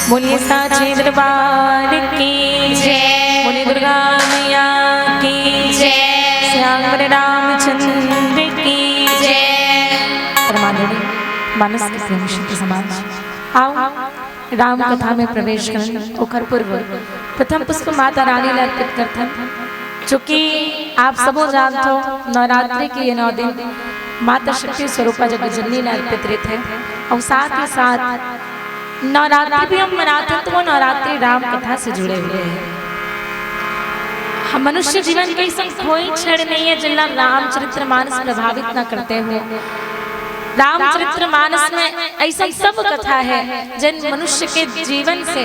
बोलिए साचे दरबार की जय, बोलिए दुर्गा मैया की जय, श्याम रामचंद्र की जय। परमादेवी मानस के प्रेम समाज आओ राम कथा में प्रवेश करें। ओकर पूर्व प्रथम पुष्प माता रानी ला अर्पित करथन। चूँकि आप सबो जानते हो नवरात्रि के ये 9 दिन माता शक्ति स्वरूपा जगत जननी ला अर्पित रहते हैं और साथ ही साथ नवरात्रि भी हम मनाते हैं। तो वो नवरात्रि राम कथा से जुड़े हुए हैं। हम मनुष्य जीवन के ऐसा कोई क्षण नहीं है जिनका रामचरित्र मानस प्रभावित न करते हो। रामचरित्र मानस में ऐसा सब कथा है जिन मनुष्य के जीवन से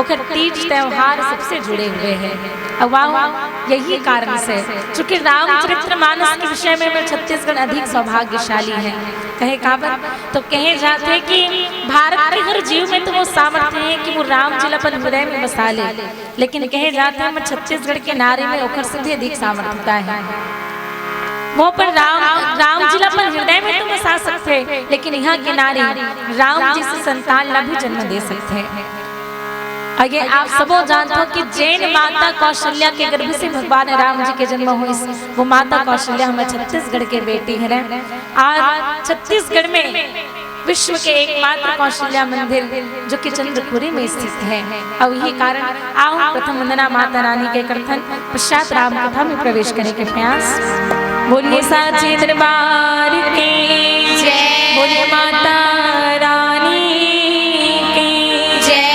ओकर तीज त्योहार सबसे जुड़े हुए हैं। और वाह यही कारण से चूंकि रामचरित्र मानस के विषय में छत्तीसगढ़ अधिक सौभाग्यशाली है। कहे काबर तो कहे जाते कि भारत के हर जीव में तो वो सामर्थ्य है कि वो राम जी अपन हृदय में बसा ले, लेकिन कहे जाते हैं छत्तीसगढ़ के नारी में ओकर से भी अधिक सामर्थ्यता है। वो पर राम जी अपन हृदय में तो बसा सकते, लेकिन यहाँ के नारी राम जी से संतान ला भी जन्म दे सकते हैं। आगे आप सबो जानते हो कि जैन माता कौशल्या के गर्भ से भगवान राम जी के जन्म हुए। वो माता कौशल्या हमारे छत्तीसगढ़ के बेटी है। आज छत्तीसगढ़ में विश्व के एकमात्र कौशल्या मंदिर जो कि चंद्रपुरी में स्थित है। और यही कारण आओ प्रथम वंदना माता रानी के करथन पश्चात राम कथा में प्रवेश करने के प्रयास। बोलिए साचे दरबार की जय, बोलिए माता रानी की जय।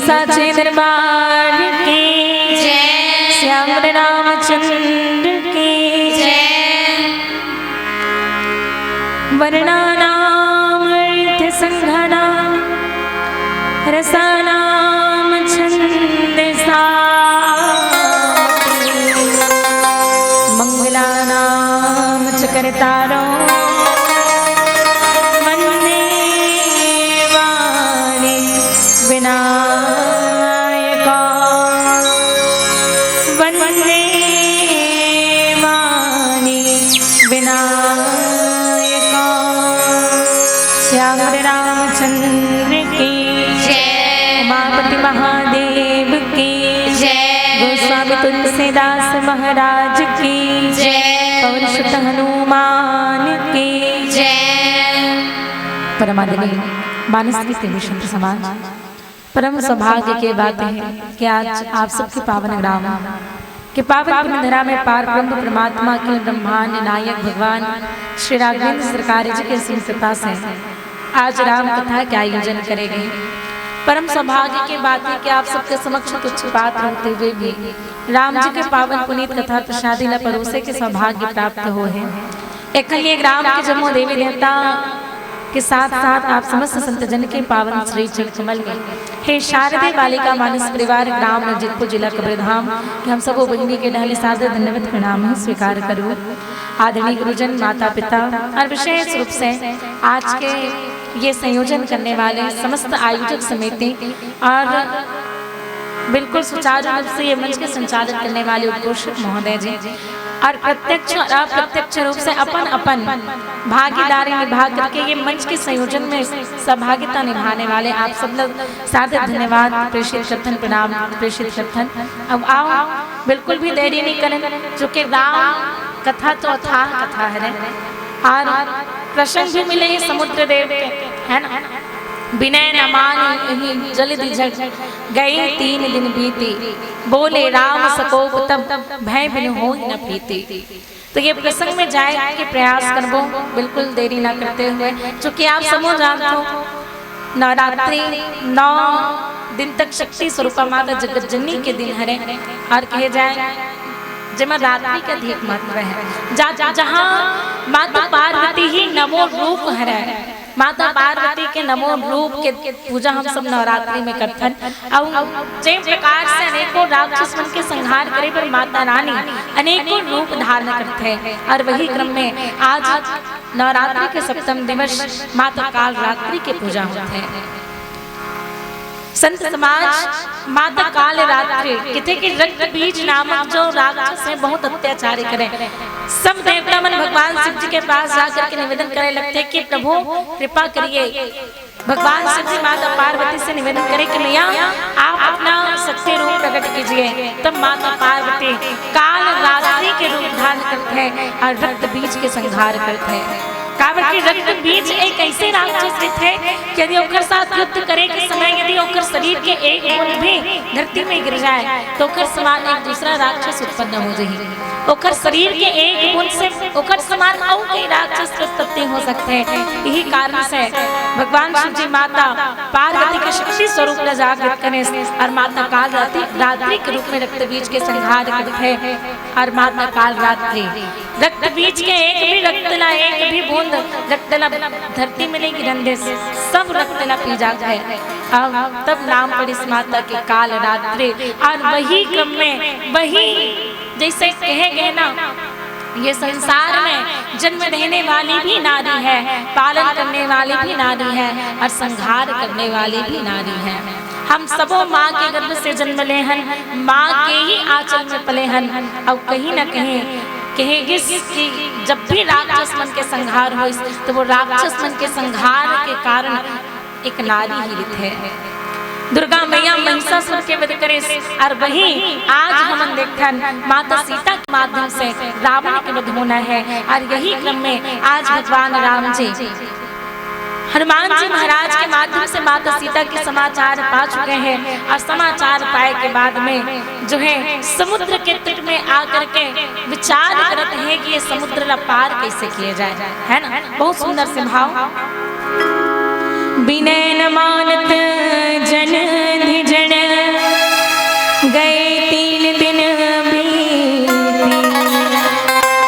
साचे दरबार की जय, श्याम रामचंद्र की जय। वर्णानाम अर्थ संघनाम रसानाम छंदसा मंगलानाम च कर्तारो श्याम रामचंद्र की जय, उमापति महादेव की जय, गोस्वामी तुलसीदास महाराज की जय, पवन सुत हनुमान की जय। परमादेवी मानस की प्रेमी संत समाज परम सौभाग्य के बात है कि आज आप सबके पावन ग्राम के पावन धरा में पार ब्रह्म परमात्मा के ब्रह्मांड नायक भगवान श्री राघवेंद्र सरकार जी के सिंह कृपा से आज राम कथा के आयोजन करेंगे। परम सौभाग्य की बात है कि आप सबके समक्ष तुच्छ बात रहते हुए भी राम जी के पावन पुनीत कथा प्रसादी ला परोसे के सौभाग्य प्राप्त हो है। एक राम के जन्मो देवी देवता के साथ साथ आप समस्त संत जन के पावन श्री चरण कमल में हे शारदे बालिका मानस परिवार ग्राम नवजीतपुर जिला कब्रधाम कि हम सब बहिनी के ढाले सादर धन्यवाद प्रणाम स्वीकार करूँ। आदरणीय गुरुजन माता पिता और विशेष रूप से आज के ये संयोजन करने वाले समस्त आयोजक समिति और बिल्कुल सुचारू रूप से ये मंच के संचालन करने वाले उद्घोषक महोदय जी और प्रत्यक्ष और अप्रत्यक्ष रूप से अपन अपन भागीदारी निभा करके ये मंच के संयोजन में सहभागिता निभाने वाले आप सब लोग सादर धन्यवाद प्रेषित करथन, प्रणाम प्रेषित करथन। अब आओ बिल्कुल भी देरी नहीं करें, चूँकि राम कथा तो अथाह कथा है और प्रसंग भी मिले समुद्र देव के, है ना। विनय न मानी जल्दी झट गए 3 दिन बीते, बोले राम सकोप तब भय बिन हो न प्रीति। तो ये प्रसंग में जाए के प्रयास करबो बिल्कुल देरी ना करते हुए, क्योंकि आप समझ जानते हो नवरात्रि 9 दिन तक शक्ति स्वरूपा माता जगत जननी के दिन हरे और कहे जाए जिसमें रात्रि का अधिक महत्व है। जहाँ माता पार्वती ही नमो रूप हरे, माता पार्वती के नमो रूप के पूजा हम सब नवरात्रि में करथन। और जिस प्रकार से अनेकों राक्षस मन के संहार करे पर माता रानी अनेकों रूप धारण करते हैं और वही क्रम में आज नवरात्रि के सप्तम दिवस माता काल रात्रि के पूजा होते हैं। संत समाज माता काल रात्रि किथे कि रक्त बीज नामक जो राक्षस है बहुत अत्याचारी करे, सब देवता मन भगवान शिव जी के पास जाकर के निवेदन करे लगते कि प्रभु कृपा करिए। भगवान शिव जी माता पार्वती से निवेदन करे कि मैया आप अपना शक्ति रूप प्रकट कीजिए। तब माता पार्वती काल रात्रि के रूप धारण करते हैं और रक्त बीज के संहार करते हैं। काबर रक्त बीज एक ऐसे राक्षस थे कि यदि ओकर साथ युद्ध करे के समय यदि ओकर शरीर के एक बूंद भी धरती में गिर जाए तो ओकर समान एक दूसरा राक्षस उत्पन्न हो जाए। ओकर शरीर के एक बूंद से ओकर समान और कई राक्षस उत्पत्ति हो सकते हैं। यही कारण से भगवान शिव जी माता पार्वती के शक्ति स्वरूप में जागृत करें और माता काल रात्रि के रूप में रक्त बीज के संहार करते हैं। और माता काल रात्रि रक्त बीज के एक भी रक्तला एक भी बूंद रक्तला धरती में नहीं गिरने सब रक्तला पी जाता है। अब तब नाम पड़ी इस माता के काल रात्रि। और वही क्रम में वही जैसे कहे गए ना, ये संसार में जन्म देने वाली भी नारी है, पालन करने वाली भी नारी है और संहार करने वाली भी नारी है। हम सबों माँ के गर्भ से जन्म ले हन, माँ के ही आंचल में पले हन। अब कहीं न कहीं कहेगी कि जब भी राक्षस मन के संहार हो तो वो राक्षस मन के संहार के कारण एक नारी ही है। दुर्गा मैया महिषासुर के वध करे और वही आज हम देखन माता सीता के माध्यम से रावण के वध होना है। और यही क्रम में आज भगवान राम जी हनुमान जी महाराज के माध्यम से माता सीता के समाचार पा चुके हैं। और समाचार पाए के बाद में जो है समुद्र के तट में आकर के विचार करते हैं कि ये समुद्र पार कैसे किया जाए, है ना। बहुत सुंदर से भाव। विनय न मानत जन धिजन गए 3 दिन बीती,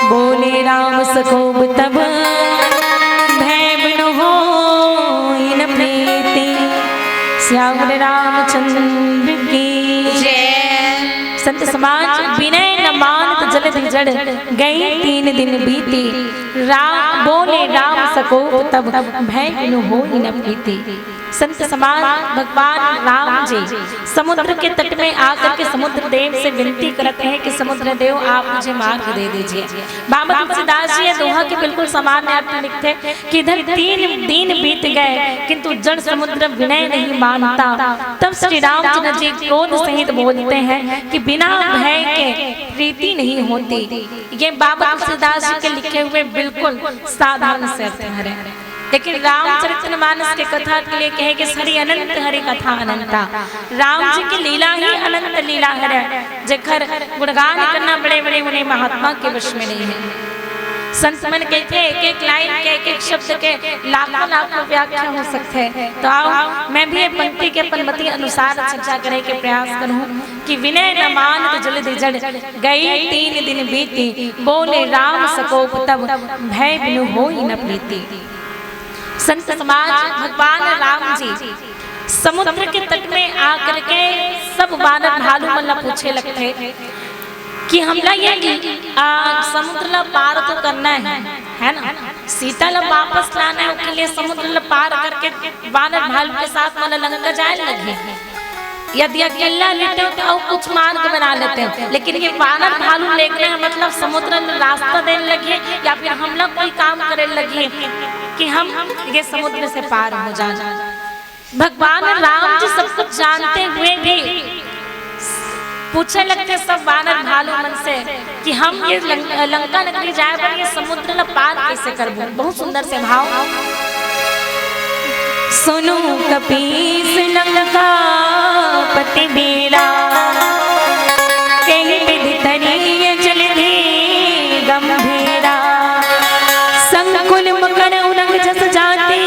बोले राम सकोब तब श्याम रामचंद्र की जय। संत समाज विनय न मानत जलधि जड़ गई 3 दिन बीती, राम बोले राम सकोप तब भय बिन होई न प्रीति। संत समाज भगवान राम जी समुद्र के तट में आकर के समुद्र देव से विनती करते हैं कि समुद्र देव आप मुझे मार्ग दे दीजिए। बाबा तुलसीदास जी दोहा के बिल्कुल सामान्य अर्थ लिखते कि इधर 3 दिन बीत गए किंतु जड़ समुद्र विनय नहीं मानता। तब श्री रामचंद्र जी क्रोध सहित बोलते हैं कि बिना भय के प्रीति नहीं होती। ये बाबा तुलसीदास जी के लिखे हुए बिल्कुल साधारण से अर्थ है। लेकिन रामचरितमानस के कथा के लिए कहे कि हरि अनंत हरि कथा अनंता। राम जी की लीला ही अनंत लीला है, जेकर गुणगान करना बड़े बड़े उन्हें महात्मा के वश में नहीं है। संत मन कहते हैं एक लाइन के एक शब्द के लाखों व्याख्या हो सकते हैं। तो आओ मैं भी पंक्ति के पनमति अनुसार चर्चा करने के प्रयास करूं कि विनय न मानत जलधि जड़ गई 3 दिन बीती, बोले राम सकोप तब भय बिनु होई न प्रीति। संत समाज भगवान राम जी समुद्र के तट में आकर के सब वानर भालू मल्ला पूछे लगते कि हमला ये समुद्र ला पार तो करना है ना, सीता ला वापस लाना है, उसके लिए समुद्र ला पार करके वानर भालू के साथ मतलब लंका जाए लगे। यदि अकेला लेते हो तो कुछ मार्ग बना लेते हैं, लेकिन ये वानर भालू लेकर मतलब समुद्र में रास्ता देने लगे या फिर हम लोग कोई काम करने लगे कि हम ये समुद्र से पार हो जाए। भगवान राम जी सब कुछ जानते हुए भी पूछने लगते सब वानर भालू मन से कि हम ये लंका नगरी जाए पर ये समुद्र पार कैसे करबो। बहुत सुंदर से भाव। सुनो कपीस लंका पति बेरा कहीं विधि तरीय जलधि गंभीरा संकुल मकर उलंग जस जाति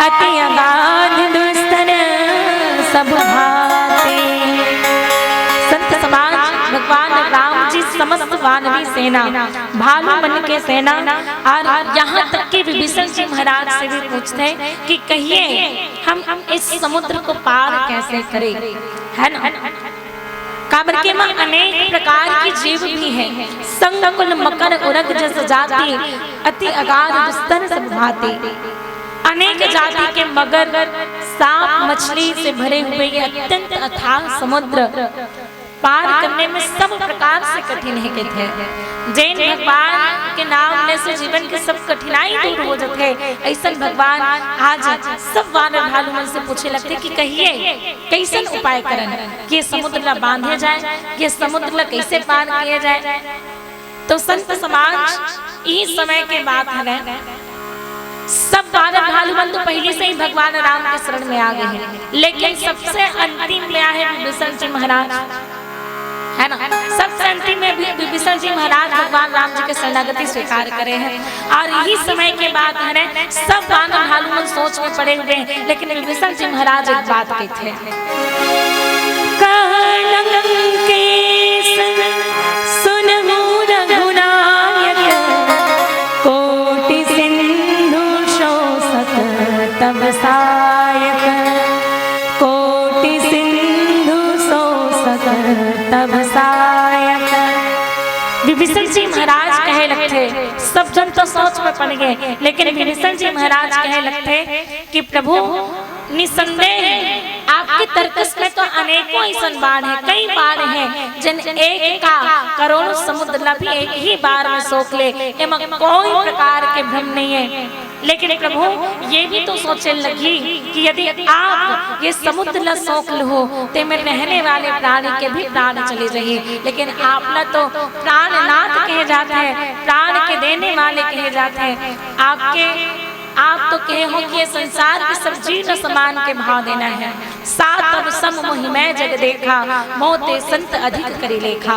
अति अगाध दुस्तर सब भाते। संत समाज भगवान राम जी समस्त वानरी सेना भालू मन के सेना और यहाँ तक कि विभीषण जी महाराज से भी पूछते हैं कि कहिए हम इस समुद्र को पार कैसे करें, है ना। काबर के में अनेक प्रकार की जीव भी हैं, संकुल मकर उरग जस जाति अति अगाध दुस्तर सब भाते। अनेक जाति के मगर सांप मछली से भरे हुए ये अत्यंत अथाह समुद्र पार करने में सब प्रकार से कठिन है थे। जैन भगवान के नाम ले से जीवन के सब कठिनाई दूर हो जाते हैं। ऐसा भगवान आज सब वानर भालू मन से पूछे लगते कि कहिए कैसन उपाय करन कि समुद्र बांधे जाए, ये समुद्र कैसे पार किया जाए। तो संत समाज इस समय के बात है सब वानर भालू मन तो पहले से ही भगवान राम के शरण में आ गए हैं, लेकिन सबसे अंतिम में आए विभीषण जी महाराज, है ना। सबसे अंतिम में विभीषण जी महाराज भगवान राम जी के शरणागति स्वीकार करे हैं। और यही समय के बाद है सब वानर भालू मन सोच में पड़े हुए हैं, लेकिन विभीषण जी महाराज एक बात कहते हैं कोटि सिंधु शोषक तब सायक, कोटि सिंधु शोषक तब सायक। विभीषण जी महाराज कहे लगते, सब जन तो सोच में पड़ गए, लेकिन विभीषण जी महाराज कहे लगते कि प्रभु निसंदेह आपके तर्कस में तो अनेकों ऐसा बाढ़ है, कई बाढ़ हैं जिन एक का करोड़ों समुद्र भी एक ही बार में सोख ले, एवं कोई प्रकार के भ्रम नहीं है। लेकिन प्रभु ये भी तो सोचने लगी कि यदि आप ये समुद्र सोख लो तो में रहने वाले प्राणी के भी प्राण चले जाइए, लेकिन आप ना तो प्राणनाथ कहे जाते हैं, प्राण के देने वाले कहे जाते हैं। आप तो कहे हो कि ये संसार के सब जीव समान के भाव देना है। सात अब सम मोहिमय जग देखा, मोते संत अधिक करे लेखा।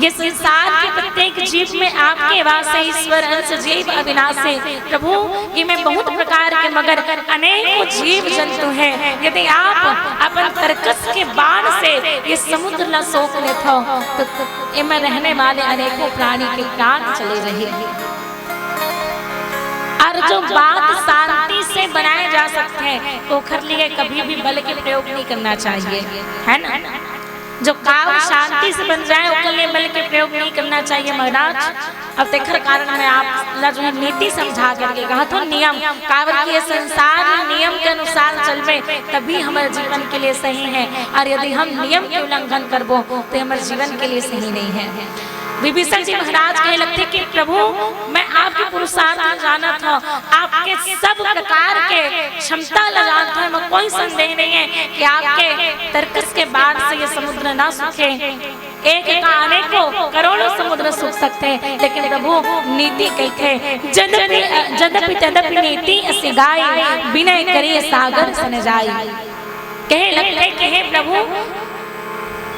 ये संसार के प्रत्येक जीव में आपके वास ईश्वर अंश जीव अविनाशी। प्रभु ये में बहुत प्रकार के मगर अनेक जीव जंतु हैं, यदि आप अपन तर्कस के बाण से ये समुद्र न सोख लेते हो तो इनमें रहने वाले अनेकों प्राणी के प्राण चले रहे। और जो बात शांति से बनाए जा सकते हैं तो खर लिए कभी भी बल के प्रयोग नहीं करना चाहिए, है ना। जो काम शांति से बन जाए उसके लिए बल के प्रयोग नहीं करना चाहिए महाराज। अब तेखर कारण में आप जो है नीति समझा करके कहा तो नियम कावर के संसार नियम के अनुसार चलबे तभी हमारे जीवन के लिए सही है, और यदि हम नियम के उल्लंघन करबो तो हमारे जीवन के लिए सही नहीं है। विभीषण जी महाराज कहे लगते कि प्रभु मैं आपके पुरुषार्थ जाना था, आपके सब प्रकार के क्षमता लगाता है, मैं कोई संदेह नहीं है कि आपके तर्कस के बाद से ये समुद्र ना सूखे। एक एक आने को करोड़ों समुद्र सूख सकते हैं, लेकिन प्रभु नीति कहते जदपि तदपि नीति असी गाय विनय करिए सागर सन जाई। कहे लगते कि हे प्रभु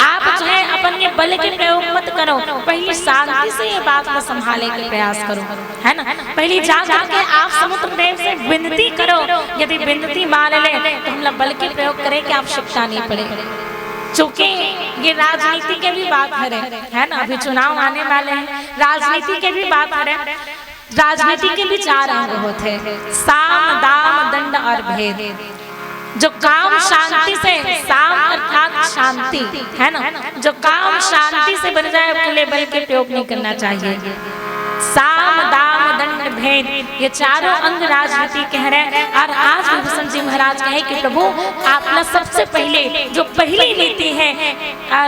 आप जो है अपन ये बल के प्रयोग मत करो, पहले शांति से ये बात को संभालने के प्रयास करो, है ना। पहले जाकर के आप समुद्र देव से विनती करो, यदि विनती मान ले तो हम लोग बल के प्रयोग करें कि आप शिक्षा नहीं पड़े। चूंकि ये राजनीति के भी बात है ना, अभी चुनाव आने वाले हैं, राजनीति के भी बात है। राजनीति के भी चार अंग होते हैं, साम दाम दंड और भेद। जो काम शांति से, साम अर्थात शांति, है ना, जो काम शांति से बन जाए उसके लिए बल के प्रयोग नहीं करना चाहिए। साम दाम दंड भेद, ये चारों अंग राजनीति के हैं। और आज विभीषण जी महाराज कहे कि प्रभु आपने सबसे पहले जो पहली नीति है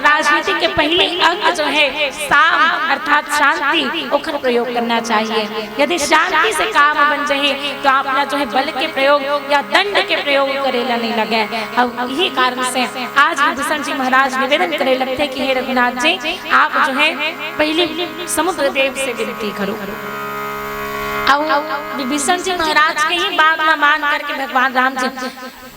राजनीति के पहले अंग जो है साम अर्थात शांति ओखर प्रयोग करना चाहिए। यदि शांति से काम बन जाए तो आपने जो है बल के प्रयोग या दंड के प्रयोग करेला नहीं लगे। अब यही कारण से आज विभीषण जी महाराज निवेदन करे लगते कि हे रघुनाथ जी आप जो है पहले समुद्र देव से विनती करो। अब विभीषण जी महाराज के ही बात न मान करके भगवान राम जी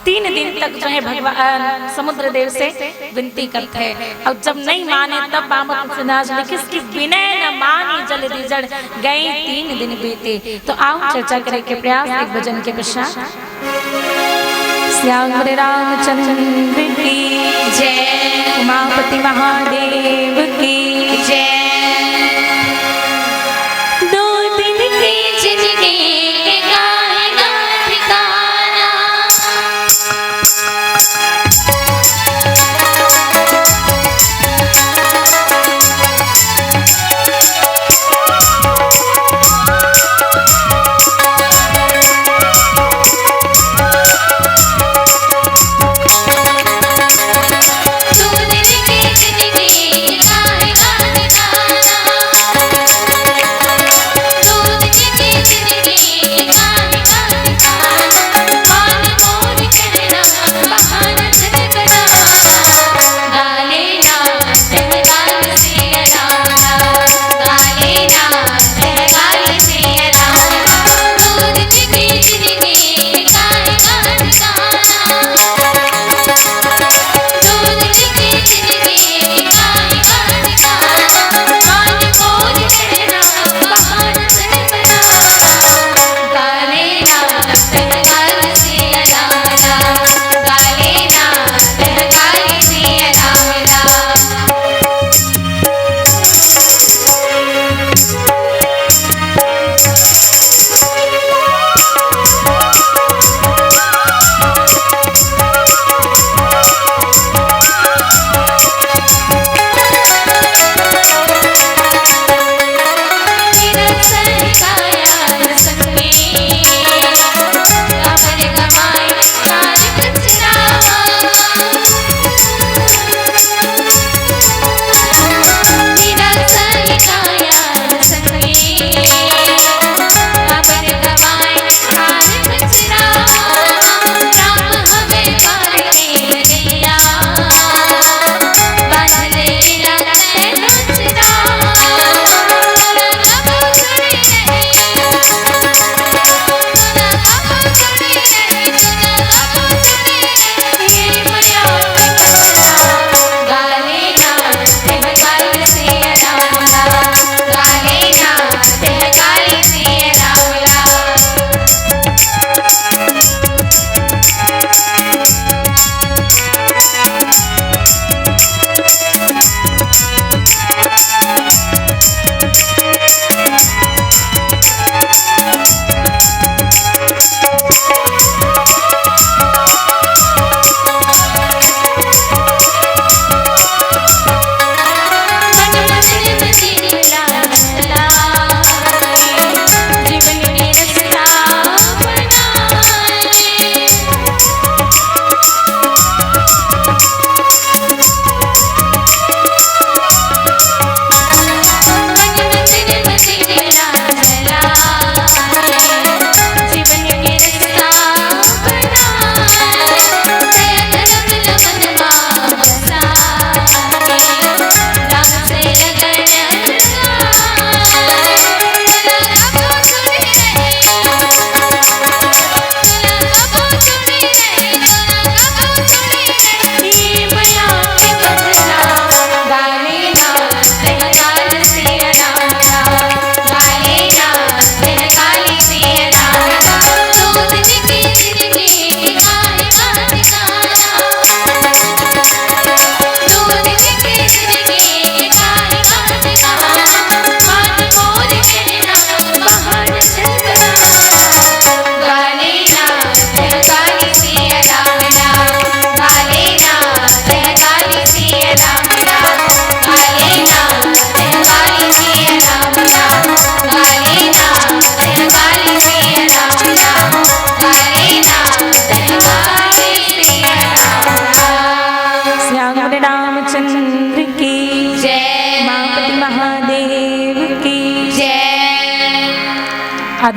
3 दिन तक जो है भगवान समुद्र देव से विनती करते हैं। और जब नहीं माने तब बामक किसकी विनय न मानी जल जड़ गए 3 दिन बीते। तो आओ चर्चा करें के प्रयास एक भजन के पश्चात। श्याम रामचंद्र की जय, उमापति महादेव की जय। तुम दिन के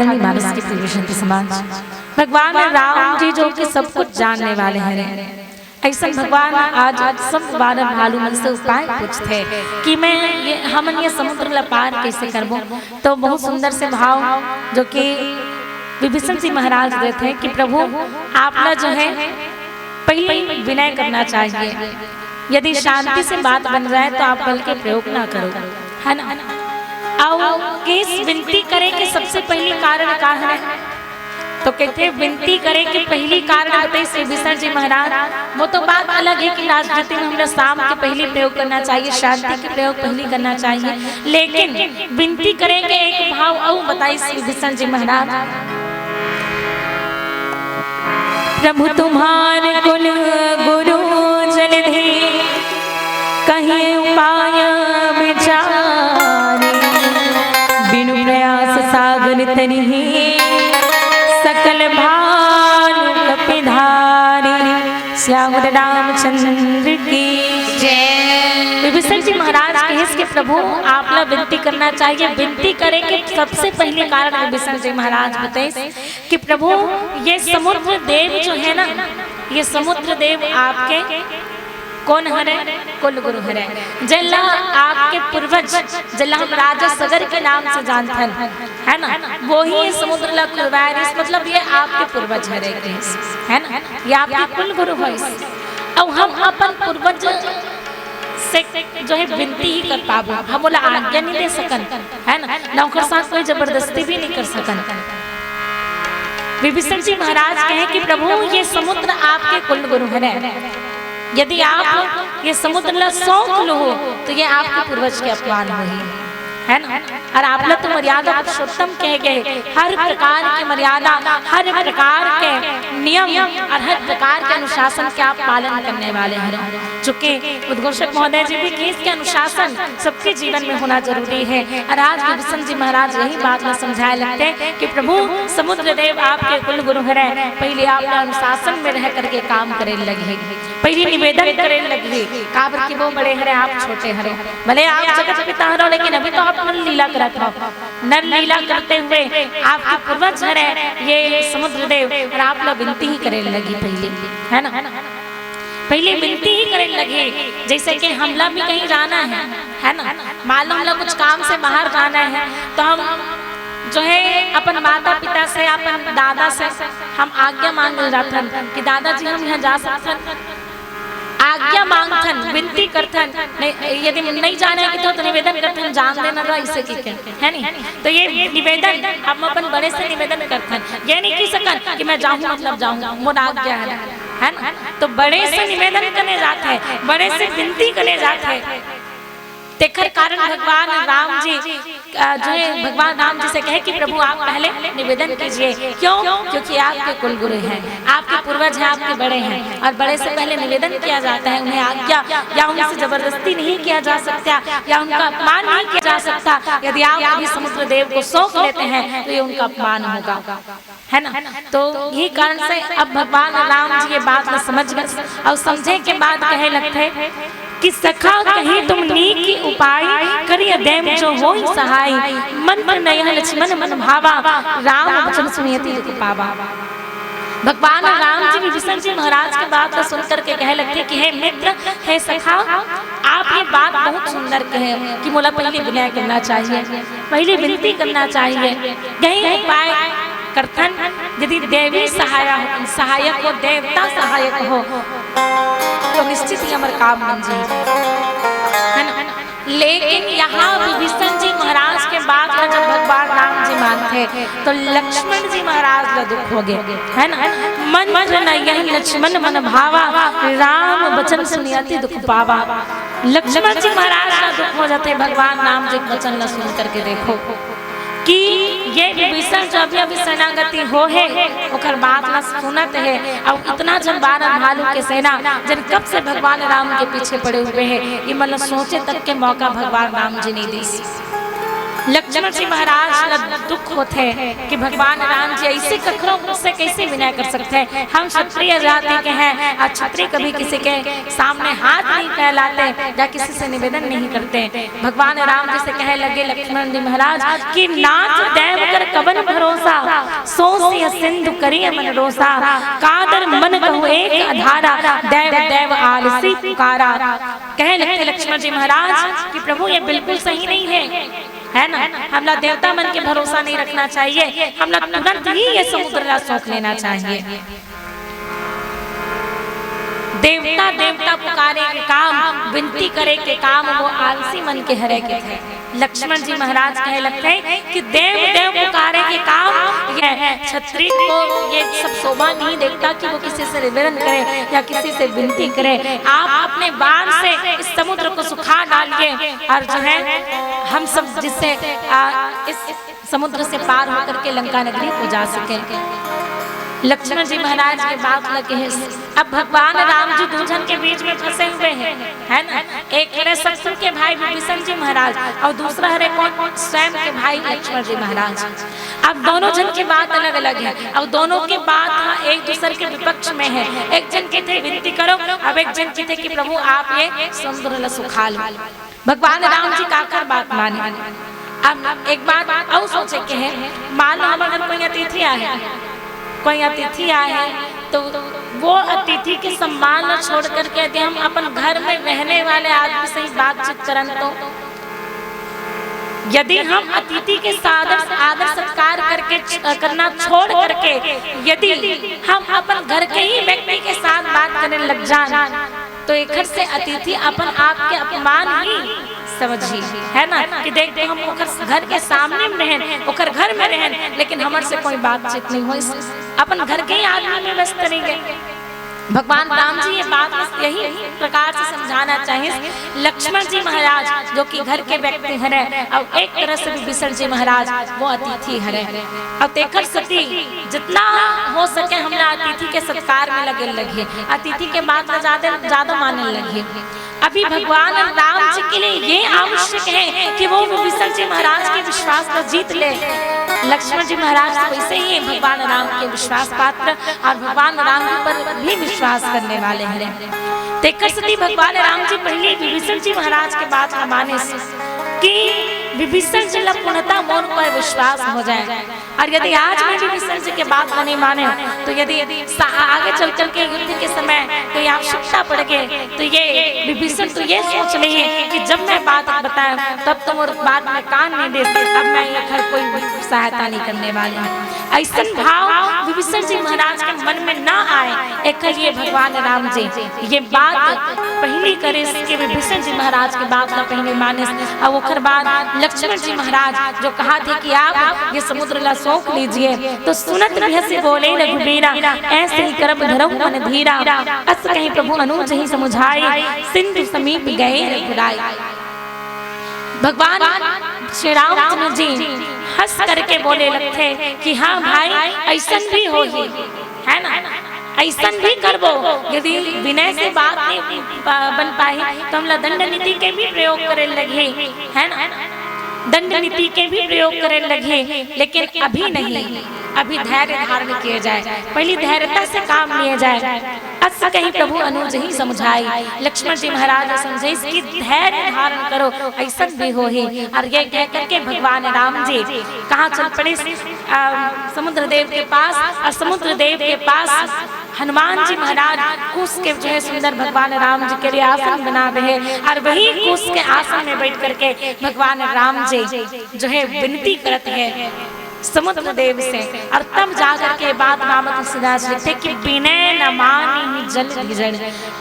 आदरणीय मानस के प्रिय समाज, भगवान राम जी जो कि सब कुछ जानने वाले हैं, ऐसा भगवान आज सब बारह भालू मन से उपाय पूछते कि हम ये समुद्र ला पार कैसे करबो। तो बहुत सुंदर से भाव जो कि विभीषण जी महाराज देते हैं कि प्रभु आप ना जो है पहले विनय करना चाहिए, यदि शांति से बात बन जाए तो आप बल के प्रयोग ना करो, है ना। और किस विनती करें कि सबसे पहली कारण का है, तो कहते विनती करें कि पहली कारण बताइए श्री विभीषण जी महाराज। वो तो बात अलग है कि राजनीति में हमें शाम के पहले प्रयोग करना चाहिए, शांति के प्रयोग पहले करना चाहिए, लेकिन विनती करेंगे एक भाव और बताइए श्री विभीषण जी महाराज। प्रभु तुम्हारे कुल गुरु जलधि कहीं उपाय विचारे, बिनु प्रयास सागर तनि सकल भानु कपिधारी, श्याम रामचंद्र की जय। विभीषण जी महाराज कहे कि प्रभु आप ला विनती करना चाहिए, विनती करें कि सबसे पहले कारण विभीषण जी महाराज बताए कि प्रभु ये समुद्र देव जो है ना, ये समुद्र देव आपके कौन हरे, कुल गुरु हरे, जल्ला आपके पूर्वज जल्ला हम राजा सगर के नाम से जानते हैं, है ना। वो ही समुद्र ला कुलवारिस, मतलब ये आपके पूर्वज हरे, है ना, ये आपके कुल गुरु है। अब हम अपन पूर्वज से जो है विनती ही कर पाबो, हम बोला आज्ञा नहीं दे सकन, है ना, नौकर साथ कोई जबरदस्ती भी नहीं कर सकन। विभीषण जी महाराज कहे कि प्रभु ये समुद्र आपके कुल गुरु हरे, यदि आप ये समुद्र ला सौंप लो तो ये आपके पूर्वज के अपमान हुई, है ना। और आप लोग तो मर्यादा पुरुषोत्तम कह गए, हर प्रकार की मर्यादा, हर प्रकार के नियम और हर प्रकार के अनुशासन के आप पालन करने वाले हैं। चूंकि उद्घोषक महोदय जी भी कि इसके अनुशासन सबके जीवन में होना जरूरी है, और आज विभीषण जी महाराज यही बात में समझाए लगते हैं कि प्रभु समुद्र देव आपके कुल गुरु है, पहले आप अनुशासन में रह करके काम करे लगे, पहले निवेदन करे लगे, काबर की वो बड़े हरे आप छोटे हरे, भले आप जगत पिता हरो, लेकिन अभी तो आप नर लीला करत हो, नर लीला करते हुए आपके पूर्वज हरे ये समुद्र देव, और आप लोग विनती ही करे लगी पहले, है ना, पहले विनती ही करे लगे। जैसे कि हमला भी कहीं जाना है ना, मालूम हम कुछ काम से बाहर जाना है, तो हम जो है अपन माता पिता से, अपन दादा से हम आज्ञा मांग रहा कि दादाजी हम यहाँ जा सकते, आज्ञा मांगथन, विनती करथन, यदि नहीं जाने की तो निवेदन करथन, जान देना रहा इसे की है नहीं। तो ये निवेदन हम अपन बड़े से निवेदन करथन, ये नहीं की सकन कि मैं जाऊँ मतलब जाऊँ, मोर आज्ञा है ना। तो बड़े से निवेदन करने जाते हैं, बड़े से विनती करने जाते हैं। तेखर कारण भगवान राम जी जो है भगवान राम जी से कहे कि प्रभु आप पहले निवेदन कीजिए, क्यों, क्योंकि आपके कुल गुरु हैं, आपके पूर्वज हैं, आपके बड़े हैं, और बड़े से पहले निवेदन किया जाता है, उन्हें आज्ञा या उनसे जबरदस्ती नहीं किया जा सकता, या उनका अपमान नहीं किया जा सकता। यदि आप अभी समुद्र देव को सौंप लेते हैं तो ये उनका अपमान होगा, है ना। तो यही कारण से अब भगवान राम जी ये बात समझ गए, और समझे के बाद कहे लगते कि सखा कही तुम नीकी उपाय, करिय देव जो हो सहाय, मन पर नयन लक्ष्मण मन भावा, राम वचन सुनियति दुख पावा। भगवान राम जी विभीषण जी महाराज की बात को सुन करके कहे लगते कि हे मित्र, हे सखा, आप ये बात बहुत सुंदर कहे कि मोला पहले विनय करना चाहिए, पहले विनती करना चाहिए, यही उपाय करथन। यदि देवी सहायक हो, देवता सहायक हो, तो निश्चित ही हमारे काम बन जाए, है ना। लेकिन यहाँ विभीषण जी महाराज के बाद जब भगवान राम जी मानते तो लक्ष्मण जी महाराज का दुख हो गया, है ना। मन यही लक्ष्मण मन भावा, राम वचन सुनियति दुख पावा। लक्ष्मण जी महाराज का दुख हो जाते भगवान राम जी वचन न सुन करके। देखो कि ये विभीषण जो अभी सेनागति हो है, ओकर बात न सुनत है, और इतना जन 12 भालू के सेना जन कब से भगवान राम के पीछे पड़े हुए हैं, ये मतलब सोचे तक के मौका भगवान राम जी नहीं दी। लक्ष्मण जी महाराज दुख होते कि भगवान राम जी ऐसे कखरों से कैसे विनय कर सकते हैं। हम क्षत्रिय जाति के हैं और क्षत्रिय कभी किसी के सामने हाथ नहीं फैलाते या किसी से निवेदन नहीं करते। भगवान राम जी से कहे लगे लक्ष्मण जी महाराज कि नाथ देव कर कवन भरोसा सोसिय सिंधु करिय मन रोसा कादर मन कहु एक अधारा देव देव आलसी पुकारा। कहे लगते लक्ष्मण जी महाराज कि प्रभु ये बिल्कुल सही नहीं है ना। हमला देवता मन के भरोसा नहीं रखना चाहिए, हमला तुरंत ही ये समुद्र ला सोख लेना चाहिए। देवता देवता पुकारे के काम, विनती करे के काम वो आलसी मन के हरे के थे। लक्ष्मण जी महाराज कहे लगते हैं कि देव देव पुकारे के काम ये है। क्षत्रिय को ये सब शोभा नहीं देखता कि वो किसी से निवेदन करे या किसी से विनती करे। आप अपने बाण से इस समुद्र को सुखा डालिए और जो है हम सब जिससे इस समुद्र से पार होकर के लंका नगरी को जा सके। लक्ष्मण जी महाराज के बात लगे हैं। अब भगवान राम जी दुल्हन के बीच में फंसे हुए हैं, है ना। एक है शत्रु के भाई विभीषण जी महाराज और दूसरा है कौन, स्वयं के भाई लक्ष्मण जी महाराज। अब दोनों जन की बात अलग अलग है और दोनों की बात एक दूसरे के विपक्ष में है। एक जन के थे विनती करो, अब एक जन के थे कि प्रभु आप ये समुद्र सुखा लो। भगवान राम जी काकर बात माने। अब एक बात और सोचे के है, मान लो हम अगर कोई अतिथि आए, कोई अतिथि आए तो वो अतिथि के सम्मान न छोड़ करके यदि हम अपन घर में रहने वाले आदमी से ही बातचीत करन तो यदि हम अतिथि के आदर सत्कार करके करना छोड़ करके यदि हम अपन घर के ही व्यक्ति के साथ बात करने लग जाए तो एक से अतिथि अपन आप के अपमान ही समझी, है ना। कि देखते हम घर के सामने में रहें, ओकर घर में रहें, लेकिन हमारे से कोई बातचीत नहीं हो, अपन घर के ही आदमी में व्यस्त रहेंगे। भगवान राम जी ये बात यही प्रकार से समझाना चाहिए। लक्ष्मण जी महाराज जो कि घर के व्यक्ति हैं और एक तरह से विभीषण जी महाराज वो अतिथि हैं और तेखर सती जितना हो सके हमरा अतिथि के सत्कार में लगे अतिथि के बात में ज्यादा मानने लगे। अभी भगवान राम जी के लिए ये आवश्यक है कि वो विभीषण जी महाराज के विश्वास को जीत ले। लक्ष्मण जी महाराज वैसे ही भगवान राम के विश्वास पात्र और भगवान राम पर भी विश्वास करने वाले हैं। तेकर सती भगवान राम जी पहले विभीषण जी महाराज के बात का माने कि विभीषण जी पूर्णता मोर पर विश्वास हो जाए। और यदि आज में विभीषण जी के बात को नहीं माने तो यदि आगे चल के युद्ध के समय कोई आवश्यकता पड़ गए तो ये विभीषण तो ये सोच लिए कि जब मैं बात बताया तब तुम और बात में कान नहीं दे, अब मैं ये घर कोई सहायता नहीं करने वाले हूँ। ऐसा भाव विभीषण जी महाराज के मन में ना आए। एक ये भगवान राम जी ये बात पहली करे कि विभीषण जी महाराज की बात ना पहले माने और ओकर बाद लक्ष्मण जी महाराज जो कहा थे कि आप ये समुद्र ला सोख लीजिए तो सुनत भी बोले रघुबीरा ऐसे ही करब धरम मन धीरा अस कहीं प्रभु अनुज ही समुझाए सिंधु समीप गए रघुराई। भगवान श्री रामचंद्र जी हंस करके बोले लगते कि हाँ भाई ऐसा भी हो ही, है ना, ऐसा भी करबो। यदि विनय से बात नहीं बन पाई तो हम दंड नीति के भी प्रयोग करे लगे, है ना, दंड नीति के भी प्रयोग करे लगे, लेकिन अभी नहीं, अभी धैर्य धारण किए जाए, पहली धैर्यता से काम लिए जाए। अस कहीं प्रभु अनुज ही समझाई। लक्ष्मण जी महाराज समझे इसकी धैर्य धारण करो ऐसा भी हो ही। और ये कह करके भगवान राम जी कहाँ चल पड़े समुद्र देव के पास और समुद्र देव के पास हनुमान जी महाराज कुश के जो है सुंदर भगवान राम जी के लिए आसन बना रहे और वही कुश के आसन में बैठ करके भगवान राम जी जो है विनती करते हैं समुद्र देव से। और तब जाकर के बात नामक तुलसीदास लिखते कि विनय न मानी जल बिजड़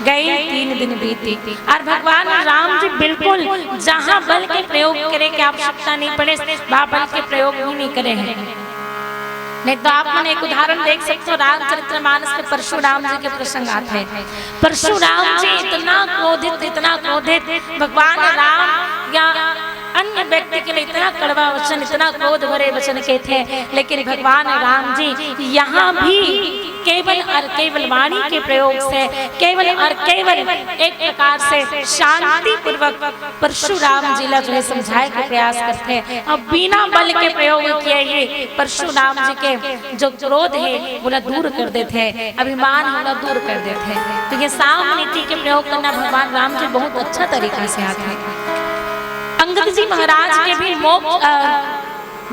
गए 3 दिन बीती। और भगवान राम जी बिल्कुल जहाँ बल के प्रयोग करे की आवश्यकता नहीं पड़े वहाँ बल के प्रयोग ही नहीं करे हैं। नहीं तो आप मैंने एक उदाहरण देख सकते हो, रामचरितमानस में परशुराम जी के प्रसंग आते हैं। परशुराम जी इतना क्रोधित भगवान राम या अन्य व्यक्ति के लिए इतना कड़वा वचन, इतना क्रोध भरे वचन के थे, लेकिन भगवान राम जी यहाँ भी केवल केवल और केवल वाणी के प्रयोग से, केवल और केवल एक प्रकार से शांति पूर्वक परशुराम जी जो है समझाए के प्रयास करते हैं और बिना बल के प्रयोग किए ही परशुराम जी के जो क्रोध है वो दूर कर देते हैं, अभिमान होना दूर कर देते हैं। तो ये साम नीति के प्रयोग करना भगवान राम जी बहुत अच्छा तरीका से आते हैं। अंगद जी महाराज के भी मोक्ष,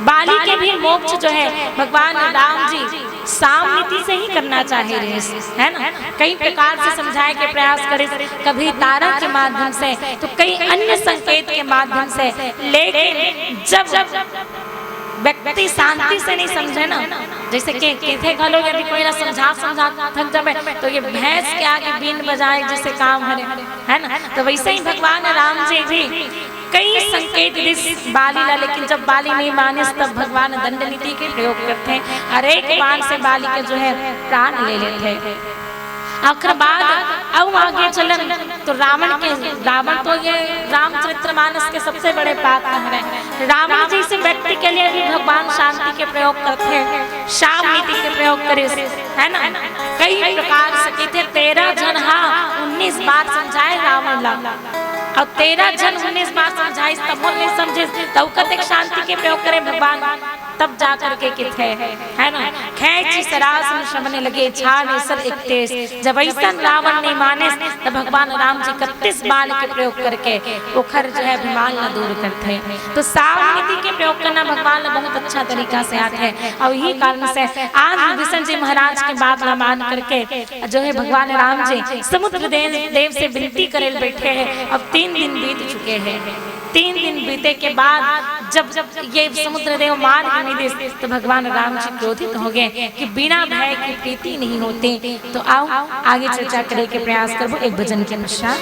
बाली के भी मोक्ष जो है भगवान राम जी साम नीति से ही करना चाहे रहे, है ना। कई प्रकार से समझाए के प्रयास करे, कभी तारा के माध्यम से तो कई अन्य संकेत के माध्यम से, लेकिन जब व्यक्ति शांति से नहीं समझे ना, जैसे कि कहते घलो यदि कोई ना समझा थक जाए तो ये भैंस के आगे बीन बजाए जैसे काम है ना। तो वैसे ही भगवान राम जी भी कई संकेत बाली ला, लेकिन जब बाली नहीं माने तब भगवान दंड नीति के प्रयोग करते हैं। हर एक बाण से बाली के जो है प्राण ले लेते हैं। आखिर बाद अब आगे चलन तो रावण तो ये रामचरितमानस के सबसे बड़े पात्र हैं। रावण जी से व्यक्ति के लिए भी भगवान शांति के प्रयोग करते हैं, शाम नीति के प्रयोग करे, है ना। कई प्रकार से कहते 13 जन 19 बार समझाए रावण ला, और 13 जन 19 बार समझाए तब वो नहीं समझे, तब कतक शांति के प्रयोग करे भगवान, तब जा करके किथे, है ना। खैची सरास में शमने लगे छाने सर एक तेज, जब ऐसा रावण नहीं माने तब भगवान राम जी 31 बाण के प्रयोग करके ओखर जो है अभिमान न दूर करते हैं। तो साम नीति के प्रयोग करना भगवान ने बहुत अच्छा तरीका से आते हैं, और यही कारण से आज विष्णु जी महाराज के बात न मान करके जो है भगवान राम जी समुद्र देव से विनती करे बैठे हैं। अब 3 दिन बीत चुके हैं। 3 दिन बीते के बाद जब ये समुद्र देव मार्ग नहीं दे तो भगवान राम जी क्रोधित हो गए कि बिना भय की प्रीति नहीं होती। तो आओ आगे चर्चा करने के प्रयास करो एक भजन के पश्चात।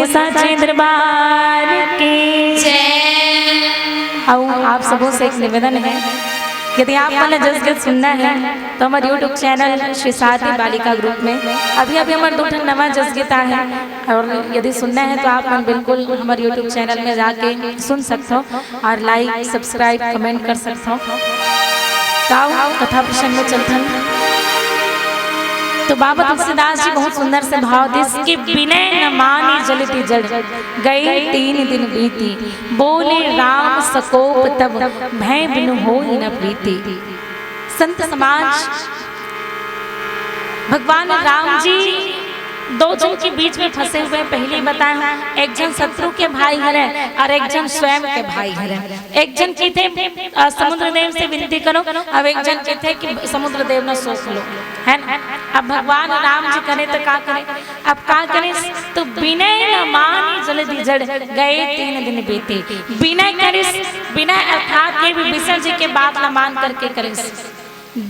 साचे दरबार की जय। आप सबों से एक निवेदन है, यदि आपने जसगत सुनना है तो हमारे YouTube चैनल श्री सारथी बालिका ग्रुप में अभी हमारे 2 नवा जसगीत है, और यदि सुनना है तो आप बिल्कुल हमारे YouTube चैनल में जाके सुन सकते हो और लाइक सब्सक्राइब कमेंट कर सकते हो। कथा प्रसंग में चलते हैं तो बाबा तुलसीदास जी बहुत सुंदर से भाव दे, इसके विनय न मानी जलती जड़, गए 3 दिन बीती, बोले राम सकोप तब, भय बिनु होई न प्रीति। संत समाज भगवान राम जी 2 जन के बीच में फंसे हुए, पहले बताया एक जन शत्रु के भाई हरे और एक जन स्वयं के भाई हरे। एक जन के थे समुद्र देव से विनती करो, अब एक जन के थे कि समुद्र देव न सोच लो, है ना। अब भगवान राम जी करे तो क्या करे, अब क्या करे, तो विनय न मानी जलती जड़, गए 3 दिन बीते। विनय करे, विनय अर्थात ये विभीषण जी के बात न मान करके करे।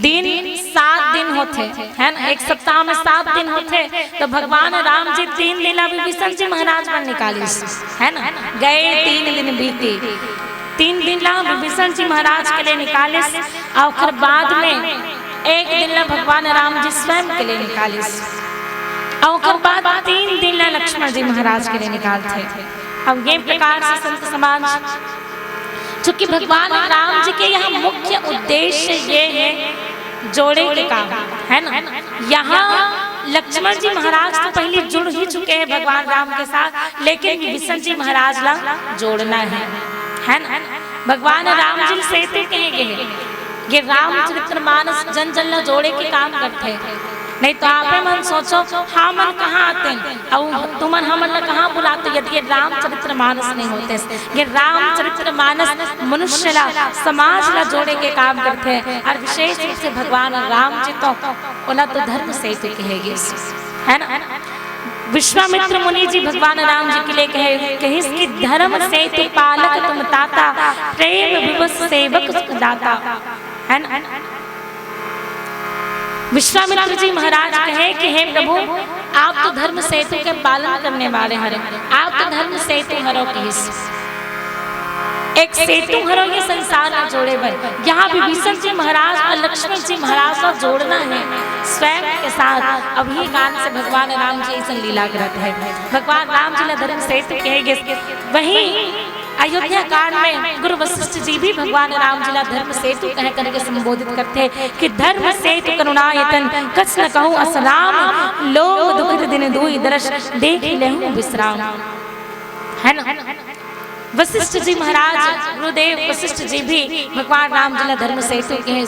दिन 7 दिन होते है ना, एक सप्ताह में 7 दिन होते, तो भगवान राम जी 3 दिन विभीषण जी महाराज पर निकाली, है ना। गए 3 दिन बीते, 3 दिन विभीषण जी महाराज के लिए निकाले, और फिर बाद में 1 दिन भगवान राम जी स्वयं के लिए निकाले, और फिर बाद 3 दिन लक्ष्मण जी महाराज के लिए निकालते। अब ये प्रकार से संत समाज, चूंकि भगवान राम जी के यहाँ मुख्य उद्देश्य ये है जोड़े के काम, है ना। यहाँ लक्ष्मण जी महाराज तो पहले जुड़ ही चुके हैं भगवान राम के साथ, लेकिन विभीषण जी महाराज ला जोड़ना है ना। भगवान राम जी से कहेंगे ये रामचरितमानस जन जन जोड़े के काम करते हैं, नहीं तो आप मन सोचो हम कहाँ आते हैं और तुम हमन कहाँ बुलाते, यदि ये रामचरितमानस नहीं होते। ये रामचरितमानस मनुष्य ला समाज ला जोड़े के काम करते हैं, और विशेष रूप से भगवान राम जी तो उन्हें तो धर्म से कहेंगे, है ना। विश्वामित्र मुनि जी भगवान राम जी के लिए कहे कि धर्म से तु पालक तुम ताता, प्रेम विवश सेवक दाता, है ना। विश्वामित्र जी महाराज कहे कि हे प्रभु, आप तो धर्म सेतु के पालन करने वाले हरे, आप तो धर्म सेतु हरो की एक सेतु हरो ये संसार में जोड़े बन। यहाँ विभीषण जी महाराज और लक्ष्मण जी महाराज को जोड़ना है स्वयं के साथ। अब ये कान से भगवान राम जी ऐसा लीला करते हैं, भगवान राम जी ने धर्म सेतु कहेंगे। वहीं अयोध्या कांड में गुरु वशिष्ठ जी भी भगवान राम जी धर्म सेतु कह करके संबोधित करते हैं कि धर्म सेतु करुणायतन, कछ न कहूँ असराम, लोग दुखित दिन दुई दर्श, देख लेहूं विश्राम, है ना। वशिष्ठ जी महाराज गुरुदेव वशिष्ठ जी भी भगवान राम जी धर्म सेतु के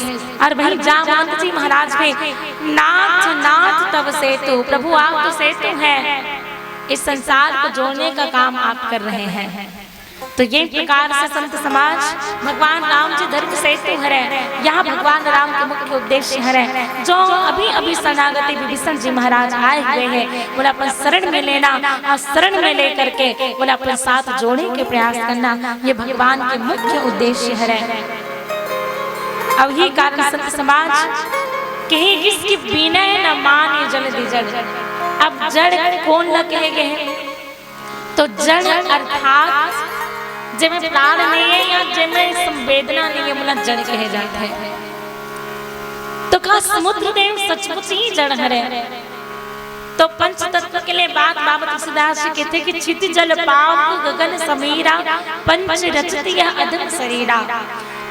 और वही जामवंत जी महाराज भी नाथ नाथ तब सेतु, प्रभु आप तो सेतु हैं, इस संसार को जोड़ने का काम आप कर रहे हैं। तो ये प्रकार से संत समाज भगवान राम जी धर्म सेतु हरे, यहाँ भगवान राम के मुख्य उद्देश्य हरे। जो अभी अभी शरणागति विभीषण जी महाराज आए हुए हैं, बोला अपन शरण में लेना और शरण में लेकर के बोला अपन साथ जोड़ने के प्रयास करना, ये भगवान के मुख्य उद्देश्य हरे। अब ही कारण संत समाज कहे इसकी विनय न माने जल्दी जड़। अब जड़ कौन न कहेगे, तो जड़ अर्थात जिनमें प्राण नहीं है या जिनमें संवेदना नहीं है, बोला जड़ कहे जाते हैं। तो कहा समुद्र देव सचमुच ही जड़ हरे। तो पंच तत्व के लिए बात बाबा तुलसीदास जी कहते कि क्षिति जल पाव गगन समीरा, पंच रचती अधम शरीरा।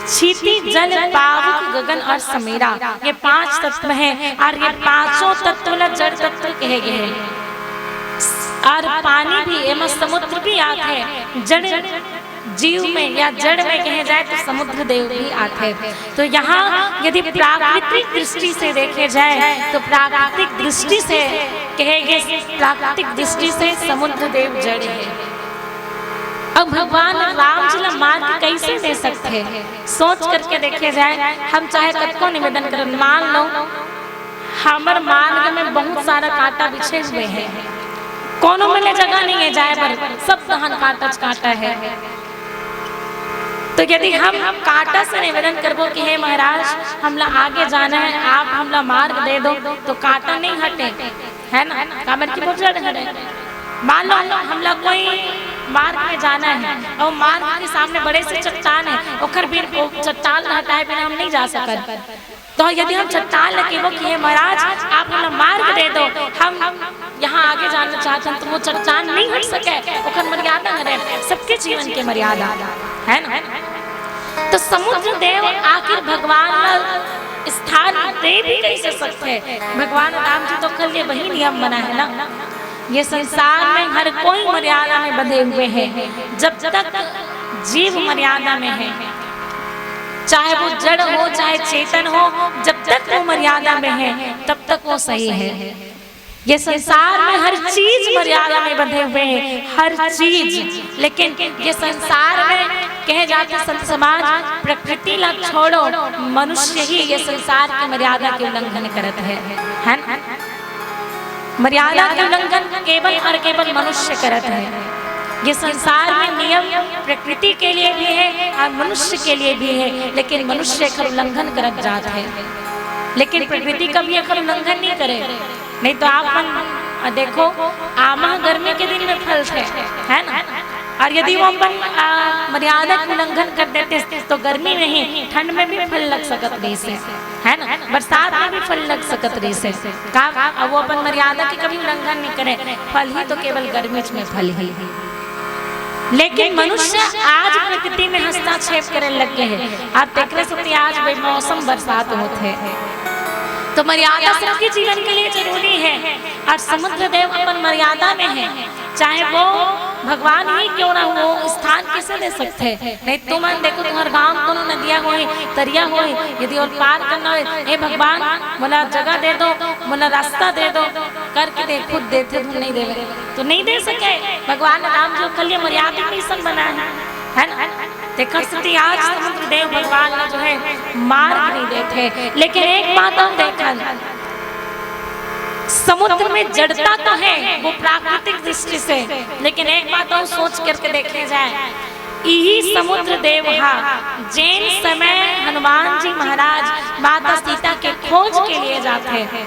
क्षिति जल पाव गगन और समीरा, ये 5 तत्व हैं और ये पांचों तत्व जड़ तत्व कहे गए हैं। और पानी भी एवं समुद्र भी आते हैं, जड़ जीव में या जड़ में कहे जाए तो समुद्र देव भी आते हैं। तो यहाँ यदि प्राकृतिक दृष्टि से देखे जाए तो प्राकृतिक दृष्टि से कहेंगे, प्राकृतिक दृष्टि से समुद्र देव जड़ है। अब भगवान राम जी मार्ग कैसे दे सकते हैं, सोच करके देखे जाए। हम चाहे कब को निवेदन करें, मान लो हमारे मार्ग में बहुत सारा कांटा बिछे हुए हैं, कोनो मिले जगह नहीं है जाए पर, सब दहन कांटा है। तो यदि हम कांटा से निवेदन करबो कि हे महाराज हमला आगे जाना है, आप हमला मार्ग दे दो, तो कांटा नहीं हटे, है ना, कामन की बहुत जड़ हटे। मान लो हमला कोई मार्ग में जाना है और मार्ग के सामने बड़े से चट्टान है, ओखर भी चट्टान हटाए बिना हम नहीं जा सकते। तो यदि हम चट्टान लगे वो कि हे महाराज आप हमें मार्ग दे दो, हम यहाँ आगे जाना चाहते हैं, तो वो चट्टान नहीं हट सके, ओखर मर्यादा है, सबके जीवन के मर्यादा है ना। तो समुद्र देव आखिर भगवान स्थान दे भी कैसे सकते हैं, भगवान राम जी तो कल वही नियम बना है ना। ये संसार में हर कोई मर्यादा में बंधे हुए हैं, जब तक जीव मर्यादा में है, चाहे वो जड़ हो चाहे चेतन हो, जब तक वो मर्यादा में है तब तक वो सही है। ये संसार में हर चीज मर्यादा में बंधे हुए हैं, हर चीज। लेकिन ये संसार में कहे जाते संत समाज प्रकृति ला छोड़ो, मनुष्य ही ये संसार की मर्यादा के उल्लंघन करते हैं ना। मर्यादा के उल्लंघन केवल और केवल मनुष्य करते हैं। ये संसार में नियम प्रकृति के लिए भी है और मनुष्य के लिए भी है, लेकिन मनुष्य का उल्लंघन कर जाते हैं, लेकिन प्रकृति का भी एक उल्लंघन नहीं करे। नहीं तो आप देखो आमा गर्मी के दिन में फलते है ना, और यदि वो अपन मर्यादा का उल्लंघन कर देते तो गर्मी में ही ठंड में भी फल लग सकत रही से, है ना, बरसात में भी फल लग सकत रही से। अब वो अपन मर्यादा की कभी उल्लंघन नहीं करे, फल ही तो केवल गर्मी में फल ही। लेकिन मनुष्य आज प्रकृति में हस्तक्षेप करने लग गए हैं। आप देख रहे सकते आज बेमौसम बरसात होते हैं, तो मर्यादा सबके जीवन के लिए जरूरी है। और समुद्र देव अपन मर्यादा में है, चाहे वो भगवान ही क्यों ना हो, स्थान किसे दे सकते हैं। नहीं तुम देखो तुम्हारे गांव को नदियां हो तरिया हो, यदि और पार करना हो, हे भगवान बोला जगह दे दो, बोला रास्ता दे दो, करके दे, खुद देते तुम नहीं दे तो नहीं दे सके। भगवान राम जो कल मर्यादा मिशन बना है ना। देखो स्थिति आज समुद्र देव भगवान ने जो है मार्ग नहीं देते, लेकिन एक बात हम देखा, समुद्र में जड़ता तो है वो प्राकृतिक दृष्टि से, लेकिन एक बात हम सोच करके देखे जाए, यही समुद्र देव जैन समय हनुमान जी महाराज माता सीता के खोज के लिए जाते हैं।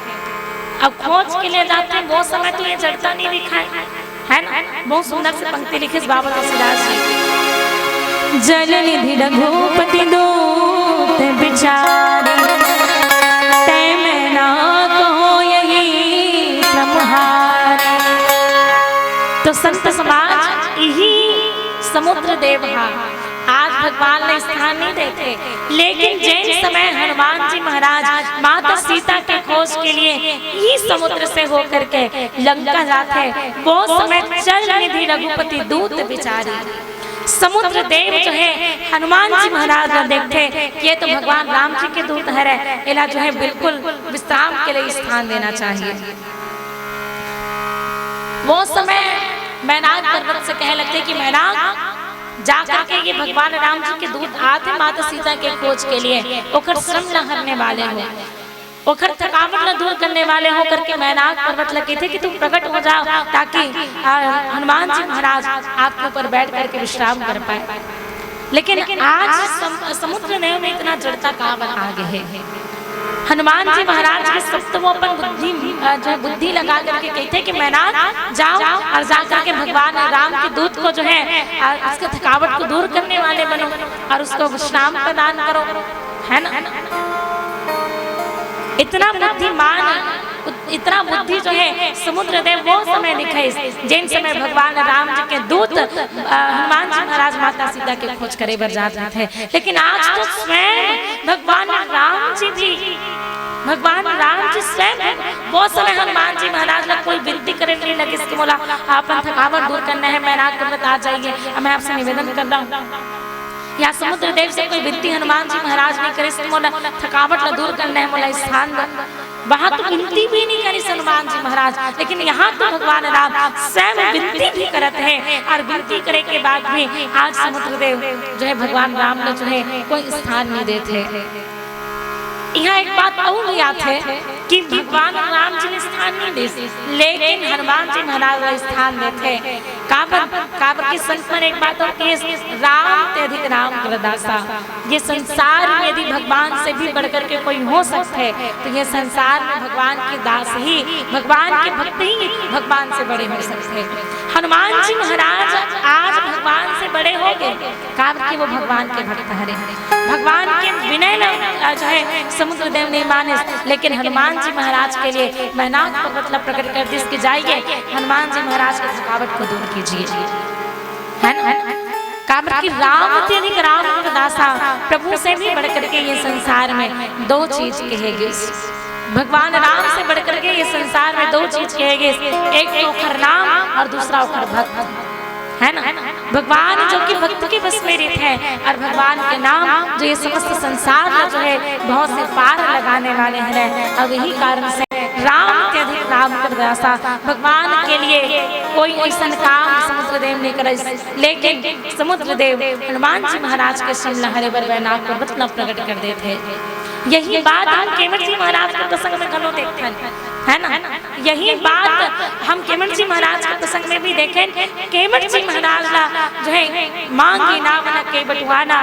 अब खोज के लिए जाते हैं वो समय तो ये जड़ता नहीं दिखाए, है ना। बहुत सुंदर से पंक्ति लिखी बाबा तुलसीदास जी, जल निधि रघुपति दूत बिचारे, तै मैं ना कहो यही ब्रह्महार। तो संत समाज यही समुद्र देव आज भगवान ने स्थान नहीं देते, लेकिन जैन समय हनुमान जी महाराज माता सीता के खोज के लिए ही समुद्र से होकर के लंका जाते, वो समय चल निधि रघुपति दूत बिचारी। समुद्र देव जो है हनुमान जी महाराज देखते कि ये तो भगवान राम जी के दूत है, इला जो है बिल्कुल विश्राम के लिए स्थान देना चाहिए। वो समय मैनाक पर्वत से कहे लगते कि मैनाक जाकर के ये भगवान राम जी के दूत आते माता सीता के खोज के लिए, ओखर श्रम न हरने वाले हो, ओखर थकावट न दूर करने वाले हो करके मैनाक पर्वत लगे थे कि तुम प्रकट हो जाओ ताकि हनुमान जी महाराज आपके ऊपर बैठ करके विश्राम कर पाए। लेकिन आज समुद्र देव में इतना जड़ता कहाँ आ गए है। हनुमान जी महाराज के सब तो वो अपन बुद्धि लगा करके कहते कि मैनाक जाओ और जाकर के भगवान राम के दूत को जो है उसके थकावट को दूर करने वाले बनो और उसको विश्राम प्रदान करो, है ना। इतना बुद्धिमान, इतना बुद्धि जो है समुद्र देव वो समय दिखे जिन समय भगवान राम जी के दूत हनुमान जी महाराज माता सीता के खोज करे बर जाते थे। लेकिन आज तो स्वयं भगवान राम जी भी, भगवान राम जी स्वयं वो समय हनुमान जी महाराज लोग कोई विनती करने नहीं लगे इसके बोला आपन थकावट दूर करना है, मैनाक पर्वत आ जाइए, मैं आपसे निवेदन कर रहा हूँ। या समुद्र देव से कोई विनती हनुमान जी महाराज ने करे मोला थकावट ला दूर करना है, मोला स्थान वहां तो विनती भी नहीं करी हनुमान जी महाराज, लेकिन यहाँ तो भगवान राम स्वयं विनती भी करते हैं और विनती करे के बाद भी आज समुद्र देव जो है भगवान राम ने जो है कोई स्थान नहीं देते। यहाँ एक बात और याद है कि भगवान राम जी ने स्थान नहीं दे, लेकिन हनुमान जी महाराज को स्थान देते। काबर के संत में एक बात होती है, राम ते अधिक राम करदासा। ये संसार में यदि भगवान से भी बढ़कर के कोई हो सकते है तो ये संसार में भगवान के दास ही, भगवान के भक्त ही भगवान से बड़े हो सकते हैं। हनुमान जी महाराज आज भगवान से बड़े हो गए, काबर के वो भगवान के भक्त हरे, भगवान के विनय जो है समुद्र देव नहीं माने, लेकिन हनुमान जी महाराज के लिए मैनाक पर्वत प्रकट कर दिस के जाइए, हनुमान जी महाराज की थकावट को दूर कीजिए, है ना। काबर की राम ते अधिक राम दासा, प्रभु से भी बढ़कर के ये संसार में दो चीज कहेगी, भगवान राम से बढ़कर के ये संसार में दो चीज कहेगी, एक तो ओखर नाम और दूसरा ओखर भक्त, है ना। भगवान जो कि भक्त के बस में रहते हैं और भगवान के नाम जो ये समस्त संसार में जो है बहुत से पार लगाने वाले हैं, और यही कारण से राम के अधिक राम करदासा, भगवान के लिए कोई ऐसा काम समुद्र देव नहीं करे, लेकिन समुद्र देव हनुमान जी महाराज के शिमला हरे बर मैनाक पर्वत प्रकट कर देते। यही बात हम केवट जी महाराज के प्रसंग में घनो देखते हैं, है ना। यही बात हम केवट जी महाराज के प्रसंग में भी देखें, केवट जी महाराज जो है मांगी ना बना के बटुआना,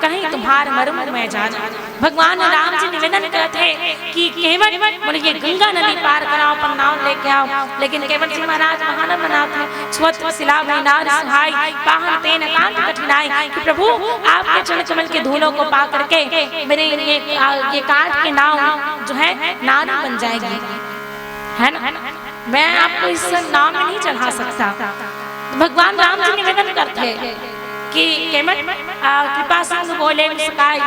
कहीं तुम्हार मर्म में जाना। भगवान राम जी निवेदन करते हैं कि केवट बोले ये गंगा नदी पार कराओ, पर नाव लेके आओ, लेकिन केवट जी महाराज बहाना बनाते, छुअत सिला नार सुहाई पाहन तेन कांट कठिनाई, कि प्रभु आपके चरण कमल के धूलों को पा करके मेरे ये कांट के नाव जो है नारी बन जाएगी, है ना। मैं आपको इस नाम में नहीं चढ़ा सकता। भगवान राम जी निवेदन करते कि केवट कृपा सिंधु बोले मुस्काई,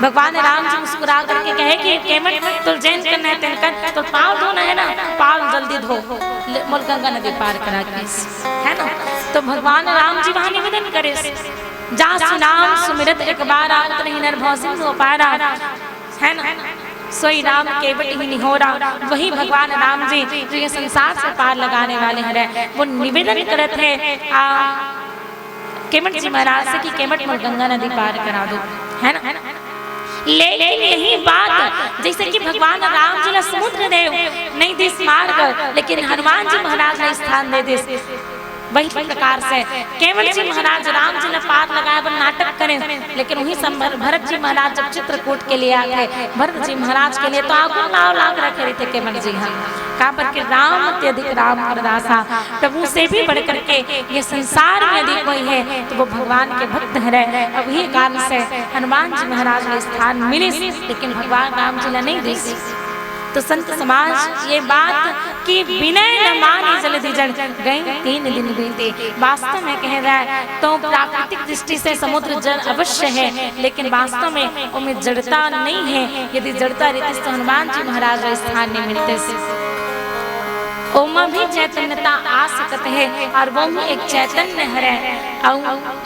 भगवान राम जी मुस्कुरा करके कहे कि केवट तो जैन करना है तेन तो पाँव धोना है ना, पाँव जल्दी धो, मोल गंगा नदी पार करा के, है ना। तो भगवान राम जी वहाँ निवेदन करे, जा सुनाम सुमिरत एक बार आवत नहीं नरभव सिंधु पारा, है ना। सोई राम केवट ही निहोरा, वही भगवान राम जी जो ये संसार से पार लगाने वाले हैं, वो निवेदन करते हैं केवट जी महाराज से कि केवट मोल गंगा नदी पार करा दो, है ना। लेकिन यही बात जैसे कि भगवान राम जी ने समुद्र देव नहीं दिस मार्ग, लेकिन हनुमान जी महाराज ने स्थान दे दिस, वही प्रकार से केवट जी महाराज राम जी ने पार लगाया पर नाटक करें, लेकिन वही संभर भरत जी महाराज जब चित्रकूट के लिए आए, भरत जी महाराज के लिए तो आगू नाव लाग रखे रहते केवट जी, हाँ काबर के राम अत्यधिक राम करदासा, प्रभु से भी बढ़ करके ये संसार में यदि कोई है तो वो भगवान के भक्त है, और वही कारण से हनुमान जी महाराज ने स्थान मिली, लेकिन भगवान राम जी ने नहीं दी। तो संत समाज ये बात कि विनय न माने जलधि जड़ गए 3 दिन बीते, वास्तव में कह रहा है तो प्राकृतिक दृष्टि से समुद्र जल अवश्य है, लेकिन वास्तव में उनमें जड़ता नहीं है। यदि जड़ता रहती तो हनुमान जी महाराज स्थान नहीं मिलते। ओमा भी चैतन्यता आ सकत है और वो भी एक चैतन्य है और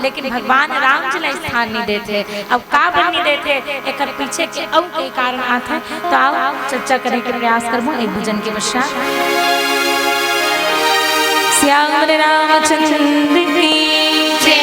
लेकिन भगवान राम जी ला स्थान नहीं देते। अब का बनी देते एक पीछे के औ के कारण आते तो आओ चर्चा करने के प्रयास करबो एक भजन के पश्चात। श्याम रामचंद्र की जय।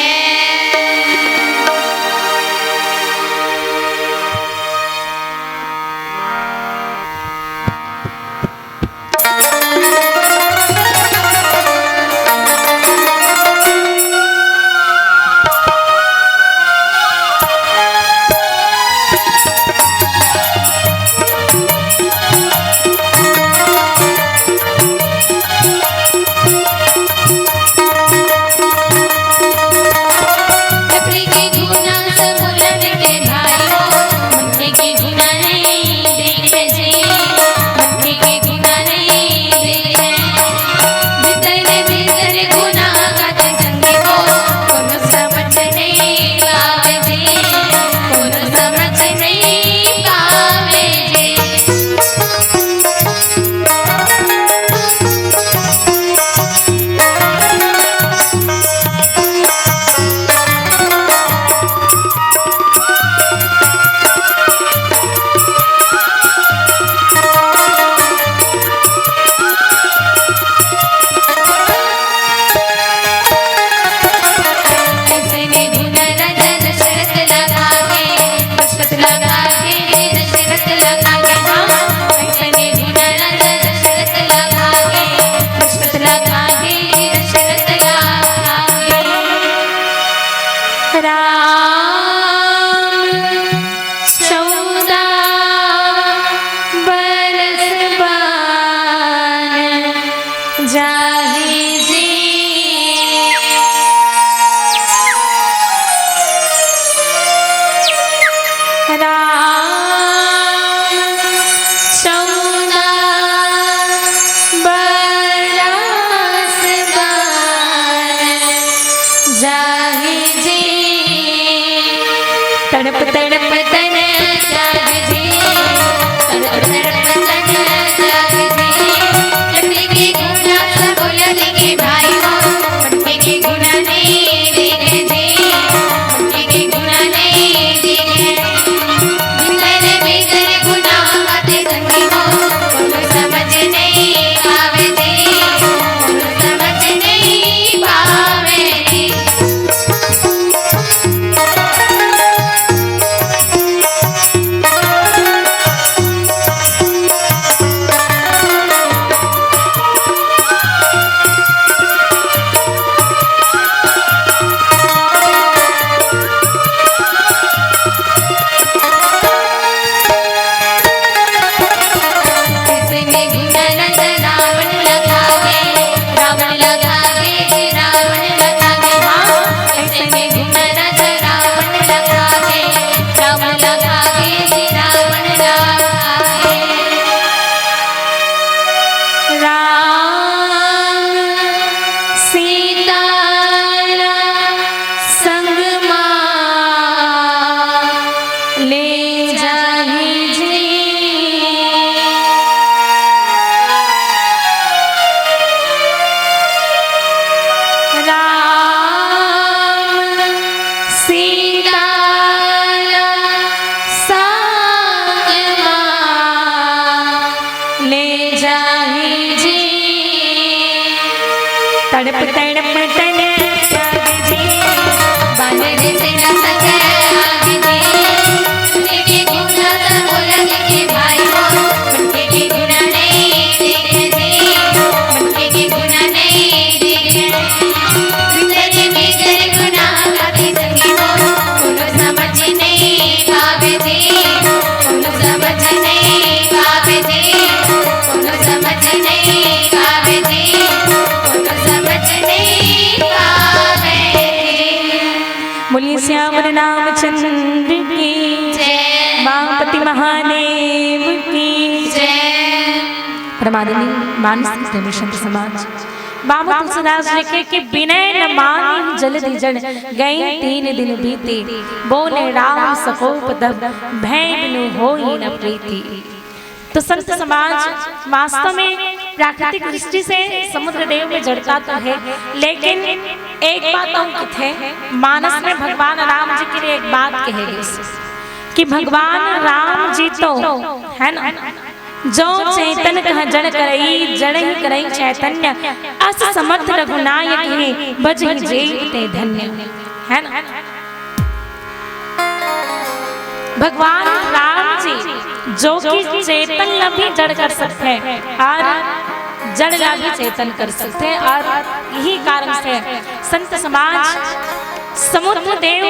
तड़प तड़प तन जाग जी, तड़प तड़प तन जाग जी। लड़के के गुना सब लड़के भाई हो, लड़के के गुना नहीं देखे जी, लड़के के गुना नहीं देखे। भीतर भीतर गुना बातें संगी हो, कोनो समझ नहीं आवे जी, कोनो समझ नहीं पावे जी। तड़प तड़प तन जाग जी, बानर से न सके आग जी। लेके गुना सब लड़के भाई हो, बनके के गुना नहीं देखे जी, बनके के गुना नहीं देखे। भीतर भीतर गुना बातें संगी हो, कोनो समझ नहीं पावे जी, कोनो समझ नहीं पावे जी, कोनो समझ नहीं पावे जी। बोलिए श्याम रामचंद्र की जय, बापति महादेव की जय। परमादरणीय मानस प्रेमचंद समाज बाबा तुलसीदास लिखे कि विनय न मान जल्दी जड़ गए 3 दिन बीते, बोले राम सकोप तब भय बिनु होई न प्रीति। तो संत समाज वास्तव में प्राकृतिक दृष्टि से समुद्र देव में जड़ता तो है, लेकिन एक बात अंकित है, मानस में भगवान राम जी के लिए एक बात कहेगी कि भगवान राम जी तो है ना, जो चैतन्य कह जड़ करई, जड़ ही करई चैतन्य, अस समर्थ रघुनायक ही बज ही जेते धन्य, है ना। भगवान राम जी जो कि चेतन ला भी जड़ कर सकते हैं और जड़ ला भी चेतन कर सकते हैं, और यही कारण से संत समाज समुद्र देव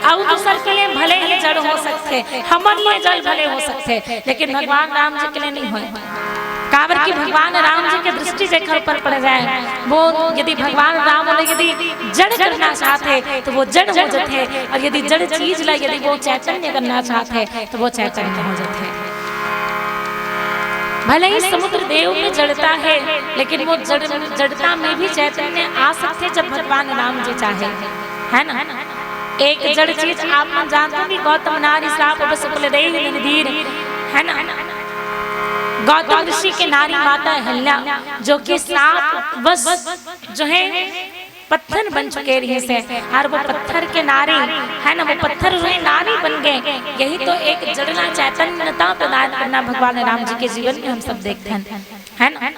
और दूसर के लिए भले ही जड़ हो सकते, हमारे लिए जल भले हो सकते, लेकिन भगवान राम जी के लिए नहीं हो। काबर की भगवान राम जी के दृष्टि जेकर ऊपर पड़ जाए, वो यदि भगवान राम यदि जड़ करना चाहते तो वो जड़ हो जाते, और यदि जड़ चीज ला यदि वो चैतन्य करना चाहते तो वो चैतन्य हो जाते। भले ही समुद्र देव में जड़ता है, लेकिन वो जड़ता में भी चैतन्य आ सकते जब भगवान राम जी चाहे, है ना। एक जड़ चीज आप जानते हैं, गौतम नारी श्राप बस कुलदेव निधीर, है ना। गौतम ऋषि के नारी माता अहल्या जो कि सांप बस जो है पत्थर बन चुके रहे से, और वो पत्थर के नारी है ना, वो पत्थर हुए नारी बन गए। यही तो एक जड़ना चैतन्यता प्रदान करना भगवान राम जी के जीवन में हम सब देखते हैं, है ना।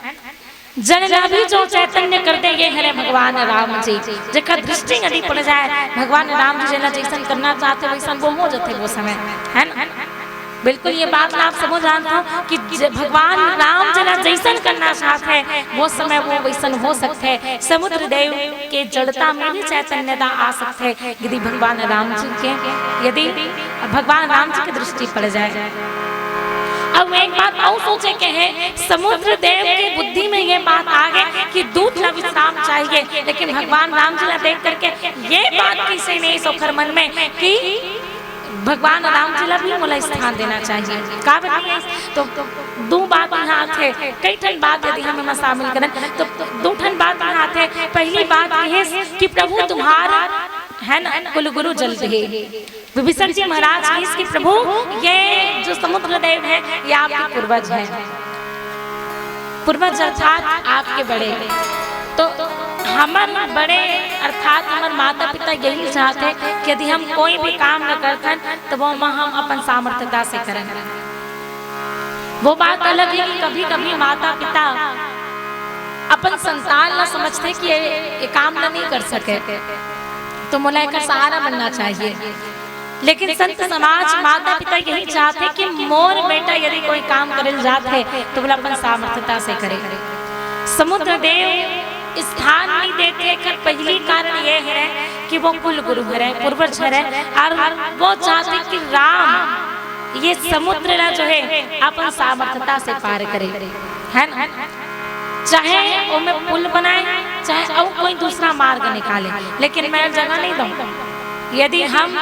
जड़ना भी जो चैतन्य कर दे ये है भगवान राम जी, जेकर दृष्टि यदि पड़ जाए भगवान राम जी जना जैसन करना चाहते वैसन वो हो जाते वो समय, है ना। बिल्कुल ये बात आप समझ जानते हो कि भगवान राम जना जैसन करना चाहते हैं वो समय वो वैसन हो सकते हैं। समुद्र देव के जड़ता में भी चैतन्यता आ सकते हैं यदि भगवान राम जी के यदि भगवान राम जी की दृष्टि पड़ जाए। अब एक बात और सोचे के है, समुद्र देव की बुद्धि में ये बात आ गई कि दूध ला विश्राम चाहिए, लेकिन भगवान राम जी ला देख करके ये बात किसी नहीं सोखर मन में कि भगवान राम जी ला भी मोला स्थान देना चाहिए। का तो दो बात यहाँ थे, कई ठन बात यदि हम में शामिल करें तो दो ठन बात यहाँ थे। पहली बात यह कि प्रभु तुम्हारा है ना कुल गुरु जल रहे विभीषण जी महाराज की इसकी प्रभु ये जो समुद्र देव है ये आपके पूर्वज है, पूर्वज अर्थात आपके बड़े। तो हमारे बड़े अर्थात हमारे माता पिता यही चाहते कि यदि हम कोई भी काम न करते तो वो हम अपन सामर्थ्यता से करें। वो बात अलग है कि कभी कभी माता पिता अपन संतान न समझते कि ये काम नहीं कर सके तो मोला का सहारा बनना चाहिए, लेकिन संत समाज माता पिता यही चाहते कि मोर बेटा यदि कोई काम करे जाते तो बोला अपन सामर्थ्यता से करे। समुद्र देव स्थान नहीं देते कर पहली कारण ये है कि वो कुल गुरु है, पूर्वज है, और वो चाहते कि राम ये समुद्र ना जो है अपन सामर्थ्यता से पार करे, है ना। चाहे वो में पुल बनाए चाहे और कोई दूसरा मार्ग निकाले, लेकिन मैं जगह नहीं दूंगा। यदि हम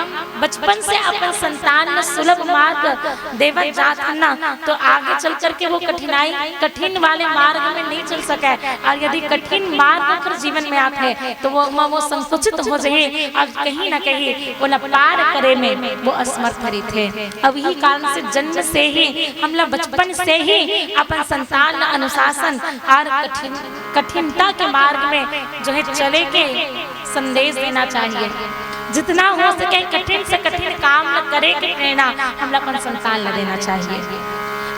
बचपन से अपन संतान में सुलभ मार्ग देवत जात ना तो आगे चल करके वो कठिन वाले मार्ग में नहीं चल सके, और यदि कठिन मार्ग कर जीवन में आते तो वो संकुचित हो जाए और कहीं ना कहीं वो पार करे में वो असमर्थ थे। अब यही कारण से जन्म से ही हम लोग बचपन से ही अपन संतान अनुशासन और कठिनता के मार्ग में जो है चले के संदेश देना चाहिए। जितना हो सके कठिन से कठिन काम करे के प्रेरणा हम लोग अपन संतान ला देना चाहिए।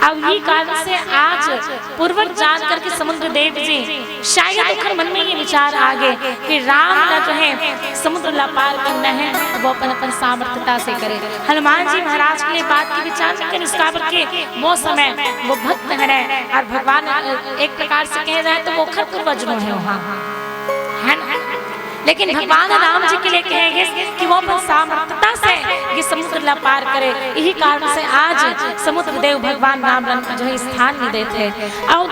अब यही कारण से आज पूर्वज जान करके समुद्र देव जी शायद उनके मन में ये विचार आ गए कि राम का जो है समुद्र ला पार करना है वो अपन सामर्थ्यता से करे। हनुमान जी महाराज के लिए बात की विचार करके इसका के वो समय वो भक्त है और भगवान एक प्रकार से कहे जाए तो वो खर पूर्वज है वहाँ, है ना। लेकिन भगवान राम जी के लिए कहेंगे कि वो अपन सामर्थ्यता से ये समुद्र ला पार करे। यही कारण से आज समुद्र देव भगवान राम जो है स्थान नहीं देते। और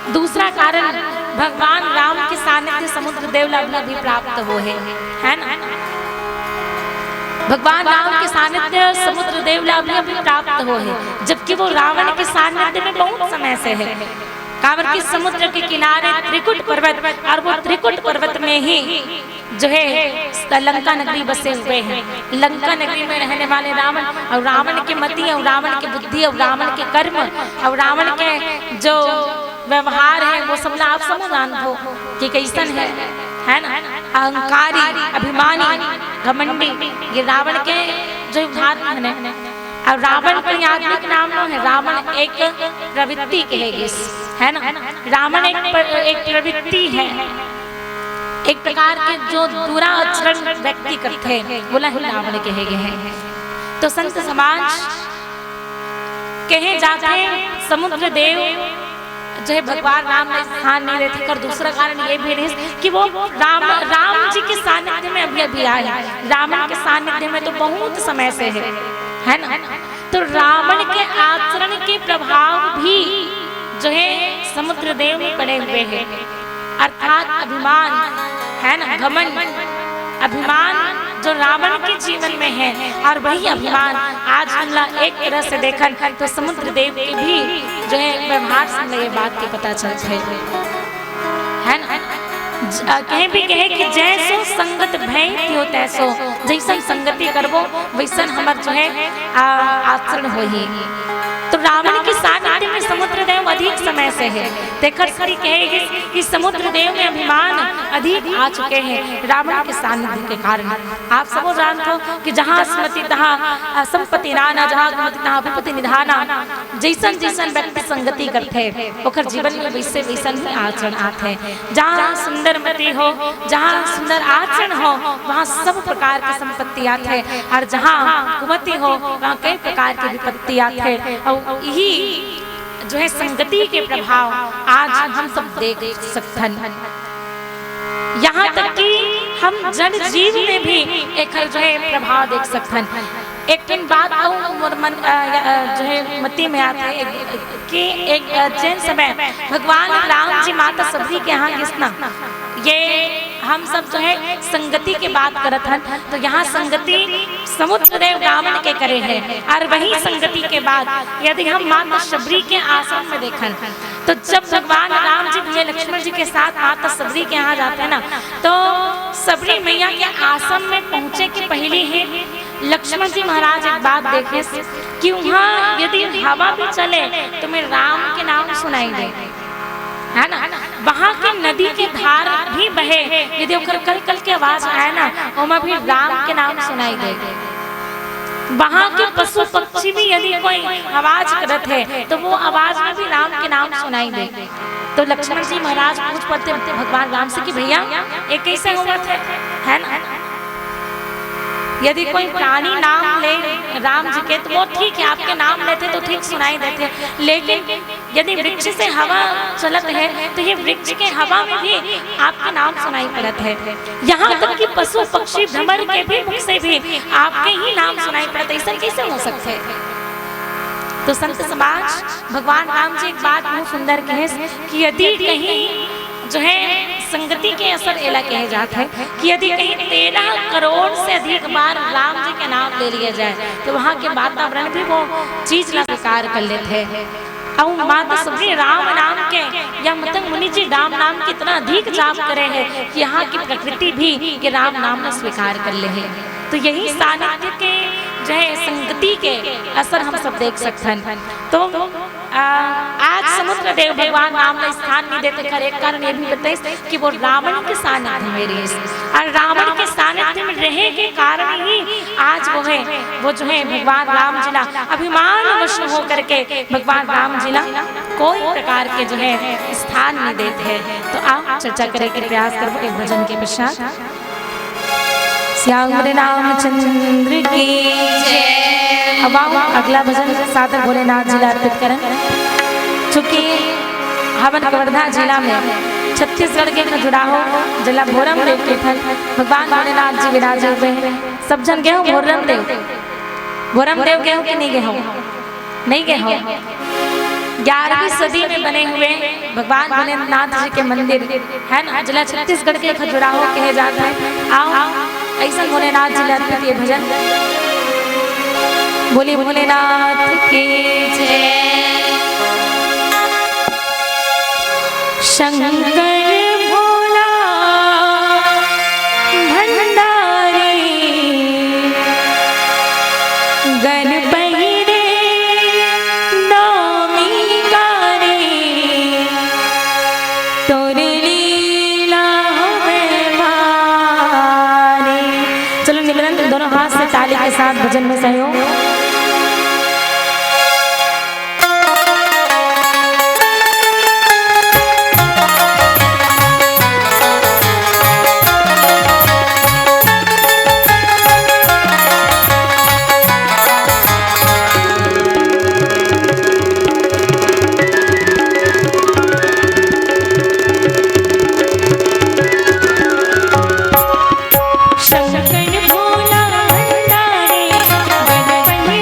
दूसरा कारण भगवान राम के सानिध्य समुद्र देव ला भी प्राप्त हो है ना। भगवान राम के सानिध्य समुद्र देव ला भी प्राप्त हो है, जबकि वो रावण के सानिध्य में बहुत समय से है। कांवर के समुद्र के किनारे त्रिकुट पर्वत, और वो त्रिकुट पर्वत में ही जो है लंका नगरी बसे हुए हैं। लंका नगरी में रहने वाले रावण, और रावण के मति, और रावण की बुद्धि, और रावण के कर्म, और रावण के जो व्यवहार है वो सब आप समझ जानते कि कैसन है ना। अहंकारी, अभिमानी, घमंडी, ये रावण के जो उदाहरण है। और रावण कोई आदमी के नाम न है, रावण एक प्रवृत्ति कहेगी, है ना। रावण एक प्रवृत्ति है, एक प्रकार के जो दूरा आचरण व्यक्ति करते हैं, बोला ही रावण कहे गए हैं। तो संत समाज कहे जाते समुद्र देव जो है भगवान राम ने स्थान नहीं लेते। और दूसरा कारण ये भी है कि वो राम जी के सानिध्य में अभी अभी आए, रावण के सानिध्य में तो बहुत समय से है ना। तो रावण के आचरण के प्रभाव भी जो है समुद्र देव में पड़े हुए हैं, अर्थात अभिमान, है ना, घमंड, अभिमान जो रावण के जीवन में है। और वही अभिमान आज हम एक तरह से देखन तो समुद्र देव के भी जो है व्यवहार से ये बात की पता चलता है ना। कहीं भी कहे कि जैसो संगत भय थियो तैसो, जैसन संगति करबो वैसन हमर जो है आचरण होही। तो रावण के सानिध्य में समुद्र देव अधिक समय से है। देखकर खड़ी कहेगी कि समुद्र देव में अभिमान अधिक आ चुके हैं रावण के सानिध्य के कारण। आप सब जानते हो कि जहाँ स्मृति तहाँ संपत्ति नाना, जहाँ गुमति तहाँ विपत्ति निधाना। जैसन जैसन व्यक्ति संगति करते ओकर जीवन में वैसे वैसन ही आचरण आते। जहाँ सुंदर मति हो, जहाँ सुंदर आचरण हो, वहाँ सब प्रकार की संपत्ति आते। और जहाँ कुमति हो वहाँ कई प्रकार की विपत्ति आते। और यही जो है संगति के प्रभाव आज हम सब देख सकते हैं। यहाँ तक कि हम जन जीव में भी एक जो है प्रभाव देख सकते हैं। एक दिन बात जो है मती में आता है कि एक जैन समय भगवान राम जी माता सबरी के यहाँ घिसना, ये हम सब जो है संगति की बात करत हैं। तो यहाँ संगति समुद्र देव रावण के करे हैं। और वही संगति के बाद यदि हम माता सबरी के आश्रम में देखन तो जब भगवान राम जी भैया लक्ष्मण जी के साथ माता सबरी के यहाँ जाते हैं ना, तो सबरी मैया के आश्रम में पहुँचे के पहले ही लक्ष्मण जी महाराज एक बात देखे कि वहाँ यदि हवा भी चले तो मैं राम के नाम सुनाई दे, है ना। वहाँ की नदी की धार भी बहे, यदि कल कल की आवाज आए ना वहाँ भी राम के नाम सुनाई दे। वहाँ के पशु पक्षी भी यदि कोई आवाज करते हैं तो वो आवाज में भी राम के नाम सुनाई दे। तो लक्ष्मण जी महाराज पूछ पड़ते भगवान राम से कि भैया ये कैसे हुआ थे, है ना। यदि कोई प्राणी नाम ले राम जी के तो वो ठीक है, आपके नाम लेते तो ठीक सुनाई देते। लेकिन यदि वृक्ष से हवा चलत है तो ये वृक्ष के हवा में भी आपका नाम सुनाई पड़त है। यहाँ तक कि पशु पक्षी भ्रमर के भी मुख से भी आपके ही नाम सुनाई पड़ते। ऐसा कैसे हो सकते है। तो संत समाज भगवान राम जी एक बात बहुत सुंदर कहे कि यदि कहीं जो है संगति के असर एला कहे जाता है कि यदि कहीं 13 करोड़ से अधिक बार राम जी के नाम ले लिया जाए तो वहाँ के वातावरण भी वो चीज ला स्वीकार कर लेते हैं। और माता सबरी राम नाम के या मतलब मुनि जी राम नाम के इतना अधिक जाप करे हैं कि यहाँ की प्रकृति भी के राम नाम में स्वीकार कर ले है। तो यही सानिध्य के जो है संगति के असर हम सब देख सकते हैं। तो आज समुद्र देव भगवान राम ने स्थान नहीं देते कर एक कारण ये भी बताइए कि वो रावण के सानिध्य में रहे और रावण के सानिध्य में रहे के कारण ही आज वो जो है भगवान राम जिला अभिमान वश हो करके भगवान राम जिला कोई प्रकार के जो है स्थान नहीं देते हैं। तो आप चर्चा करे के प्रयास करो एक भजन के पश्चात। श्याम रामचंद्र की जय। अब अगला भजन सादर भोलेनाथ जिला अर्पित करें। चूँकि हवन कवर्धा जिला में छत्तीसगढ़ के खजुराहो जिला भोरम देव के थल भगवान भोलेनाथ जी विराजे हुए हैं। सब जन गए हो भोरम देव गए हो कि नहीं गए हो? नहीं गए हो। 11वीं सदी में बने हुए भगवान भोलेनाथ जी के मंदिर है ना, जिला छत्तीसगढ़ के खजुराहो कहे जाता है। आओ ऐसा भोलेनाथ जिला अर्पित ये भजन। बोले भोलेनाथ की जय। शंकर भोला भंडारी गणपति रे नौमी गारी तोर लीला में भारी। चलो निवेदन दोनों हाथ से ताली के साथ भजन में सहयोग। शंकर भोला भंडारी गणपति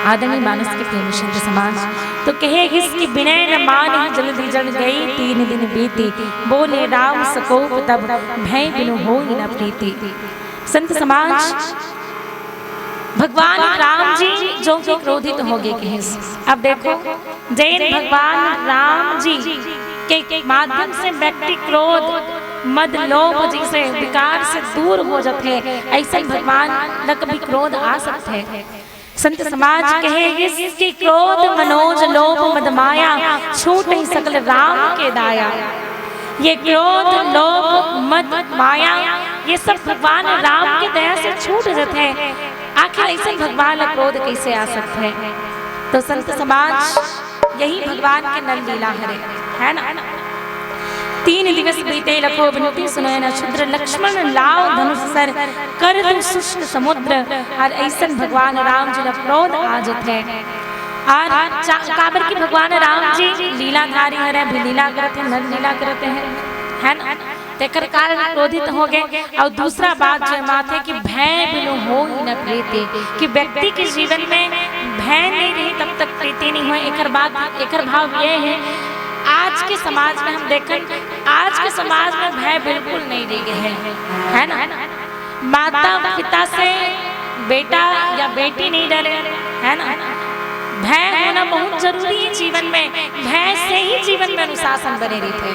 आदरणीय मानस के प्रेमी संत समाज तो कहे इसकी विनय न मान जल्दी जल गई 3 दिन बीती बोले राम सकोप तब भय बिनु होई न प्रीति। संत समाज भगवान राम जी जो कि क्रोधित हो गए कहे। अब देखो जैन भगवान राम जी के माध्यम से व्यक्ति क्रोध मद लोभ जैसे विकार से दूर हो जाते हैं, ऐसे भगवान न कभी क्रोध आ सकते हैं। संत समाज कहे इसकी क्रोध मनोज लोभ मद माया छूट ही सकल राम के दाया। ये क्रोध लोभ मद माया ये सब भगवान राम के दया से छूट जाते हैं। आखिर ऐसे भगवान क्रोध कैसे आ सकते हैं? तो संत समाज यही भगवान के नल लीला है ना। 3 दिवस बीते लखो विनती सुनय न क्षुद्र लक्ष्मण लाव धनुष सर कर दो शुष्क समुद्र। और ऐसा भगवान राम जी क्रोध आ जाते हैं। और काबर की भगवान राम जी लीलाधारी है भी लीला करते हैं, नर लीला करते हैं, है ना। तेकर कारण क्रोधित हो गए। और दूसरा बात जो माथे की भय बिनु हो न प्रीति कि व्यक्ति के जीवन में भय नहीं रही तब तक प्रीति नहीं हुई। एकर भाव ये है आज के समाज में हम देखें, आज के समाज में भय बिल्कुल नहीं रह गए है ना। माता पिता से बेटा या बेटी नहीं डरे है ना। भय होना बहुत जरूरी है जीवन में। भय से ही जीवन में अनुशासन बने रहते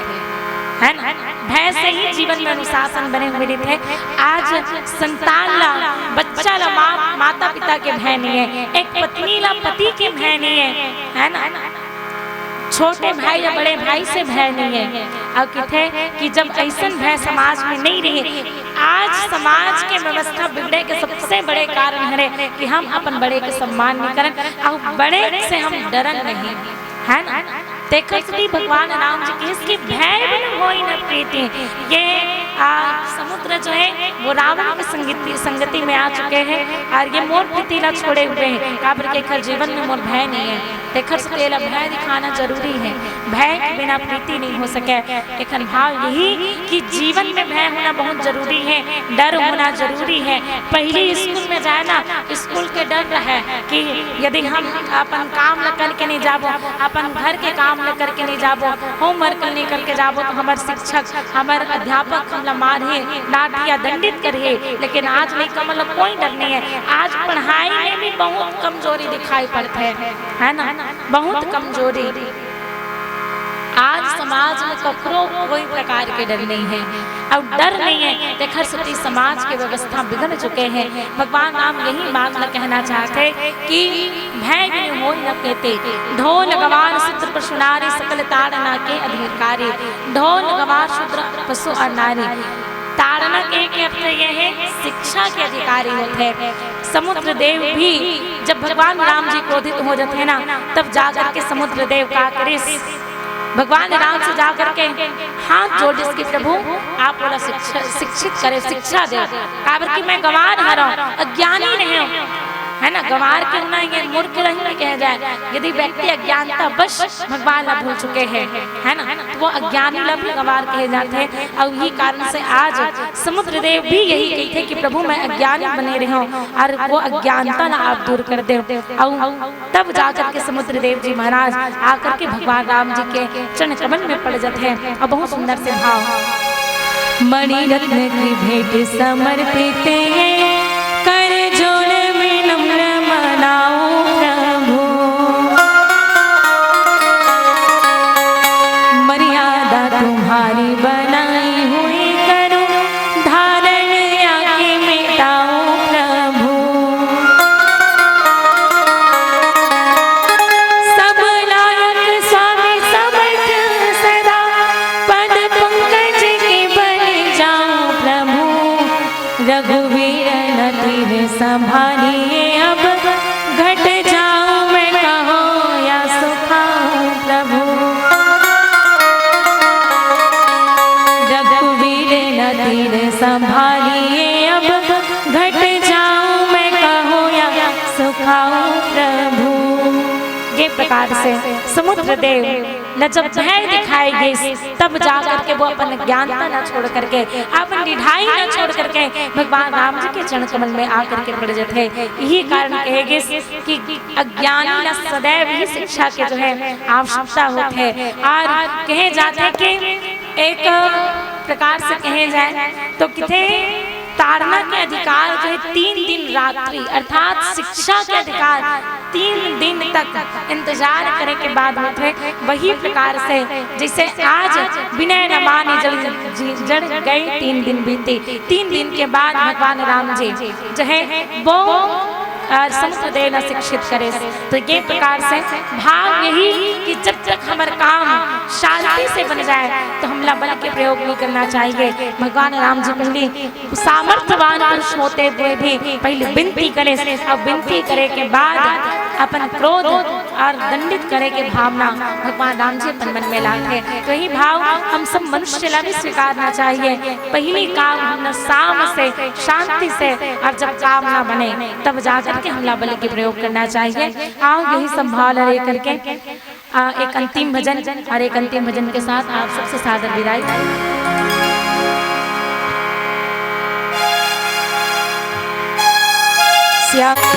है ना। भय से ही जीवन में अनुशासन बने हुए रहते। आज संतान ला बच्चा ला माता पिता के भय नहीं है, एक पत्नी ला पति के भय नहीं है ना। छोटे भाई या बड़े भाई से भय नहीं है। और कहते कि जब ऐसा भय समाज में नहीं रहे, आज समाज के व्यवस्था बिगड़े के सबसे बड़े कारण है कि हम अपन बड़े के सम्मान नहीं करें और बड़े से हम डरन नहीं है ना। देखो भगवान राम जी की इसकी भय बिनु होई न प्रीति। ये समुद्र जो है वो रावण की संगति में आ चुके हैं और ये मोर प्रीतिला छोड़े हुए हैं। काबर के खर जीवन में मोर भय नहीं है। देखर तेला भय दिखाना जरूरी है। भय के बिना प्रीति नहीं हो सके। लेकिन भाव यही कि जीवन में भय होना बहुत जरूरी है, डर होना जरूरी है। पहले स्कूल में जाए ना, स्कूल के डर रहे कि यदि हम अपन काम ल करके नहीं जाबो, अपन घर के काम ल करके नहीं जाबो, होमवर्क नहीं करके जाबो तो हमारे शिक्षक हमारे अध्यापक हमला मारे डांट या दंडित करिए। लेकिन आज नहीं कमल कोई डर नहीं है। आज पढ़ाई में भी बहुत कमजोरी दिखाई पड़ती है ना, बहुत कमजोरी। आज समाज में ककरो कोई प्रकार के डर नहीं है और डर नहीं है। देखर सती समाज के व्यवस्था बिगड़ चुके हैं। भगवान राम यही बात न कहना चाहते कि भय बिनु होई न कहते। ढोल गवार शूद्र पशु नारी सकल ताड़ना के अधिकारी। ढोल गवार शूद्र पशु और नारी ताड़ना के अर्थ यह है शिक्षा के अधिकारी होते हैं। समुद्र देव भी जब भगवान राम जी क्रोधित हो जाते हैं ना, तब जाकर के समुद्र देव का करे भगवान राम से जाकर के हाथ जोड़ जिसके प्रभु आप बोला शिक्षित करे, शिक्षा दे। काबर कि मैं गंवार हरा अज्ञानी नहीं हूँ है ना। गंवार के होना ये मूर्ख नहीं कहा जाए। यदि व्यक्ति अज्ञानता बस भगवान ला भूल चुके हैं है ना, तो वो अज्ञानी ला भी गंवार कहे जाते हैं। और यही कारण से आज समुद्र देव भी यही कहते हैं कि प्रभु मैं अज्ञानी बने रहे हूँ और वो अज्ञानता ना आप दूर कर दे। और तब जाकर के समुद्र देव जी महाराज आकर के भगवान राम जी के चरण कमल में पड़ जाते हैं। और बहुत सुंदर से भाव मणि रत्न की भेंट समर्पित कर जोड़ में नम्र मनाओ प्रभु। मर्यादा तुम्हारी बनाई हुई करो धारण आगे मिटाओ प्रभु। सब लायक स्वामी समर्थ सदा पद पंकज के बन जाओ प्रभु। रघुवीर ये प्रकार से समुद्र देव न जब भय दिखाएगी तब जा करके वो अपन ज्ञानता न छोड़ करके अपन निढाई न छोड़ करके भगवान राम जी के चरण कमल में आकर के पड़ जाते। यही कारण कहेगी कि अज्ञानी न सदैव ही शिक्षा के जो है आवश्यकता होते है। और कहे जाते कि एक प्रकार से कहे जाए तो किथे ताड़ना के अधिकार जो है 3 दिन रात्रि अर्थात शिक्षा के अधिकार 3 दिन तक इंतजार करे के बाद होते। वही प्रकार से जैसे आज विनय न माने जड़ गए 3 दिन बीते, 3 दिन के बाद भगवान राम जी जो है वो समुद्र देव न शिक्षित करे। तो ये प्रकार से भाव यही कि जब तक हमारा काम शांति से बन जाए तो हमला बल के प्रयोग नहीं करना चाहिए। भगवान राम जी पहले सामर्थ्यवान पुरुष होते हुए भी पहले विनती करे और विनती करे के बाद अपन क्रोध और दंडित करे के भावना भगवान राम जी अपन मन में लाते। तो यही भाव हम सब मनुष्य ला भी स्वीकारना चाहिए। पहली काम हमने साम से शांति से और जब काम ना बने तब जाकर के हमला बल के प्रयोग करना चाहिए। आओ यही संभाल लेकर के एक अंतिम भजन और एक अंतिम भजन के साथ आप सबसे सादर विदाई। जग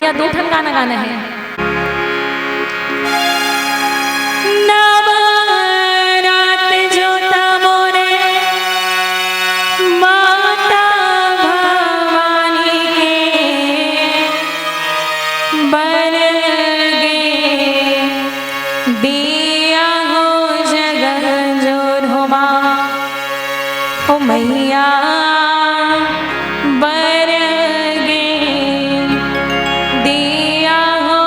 क्या दो ठन गाना गाना है। नवरात जोता मोरे माता भवानी के बन गे दिया हो जगह जोर हो माँ हो मैया बर गे दिया हो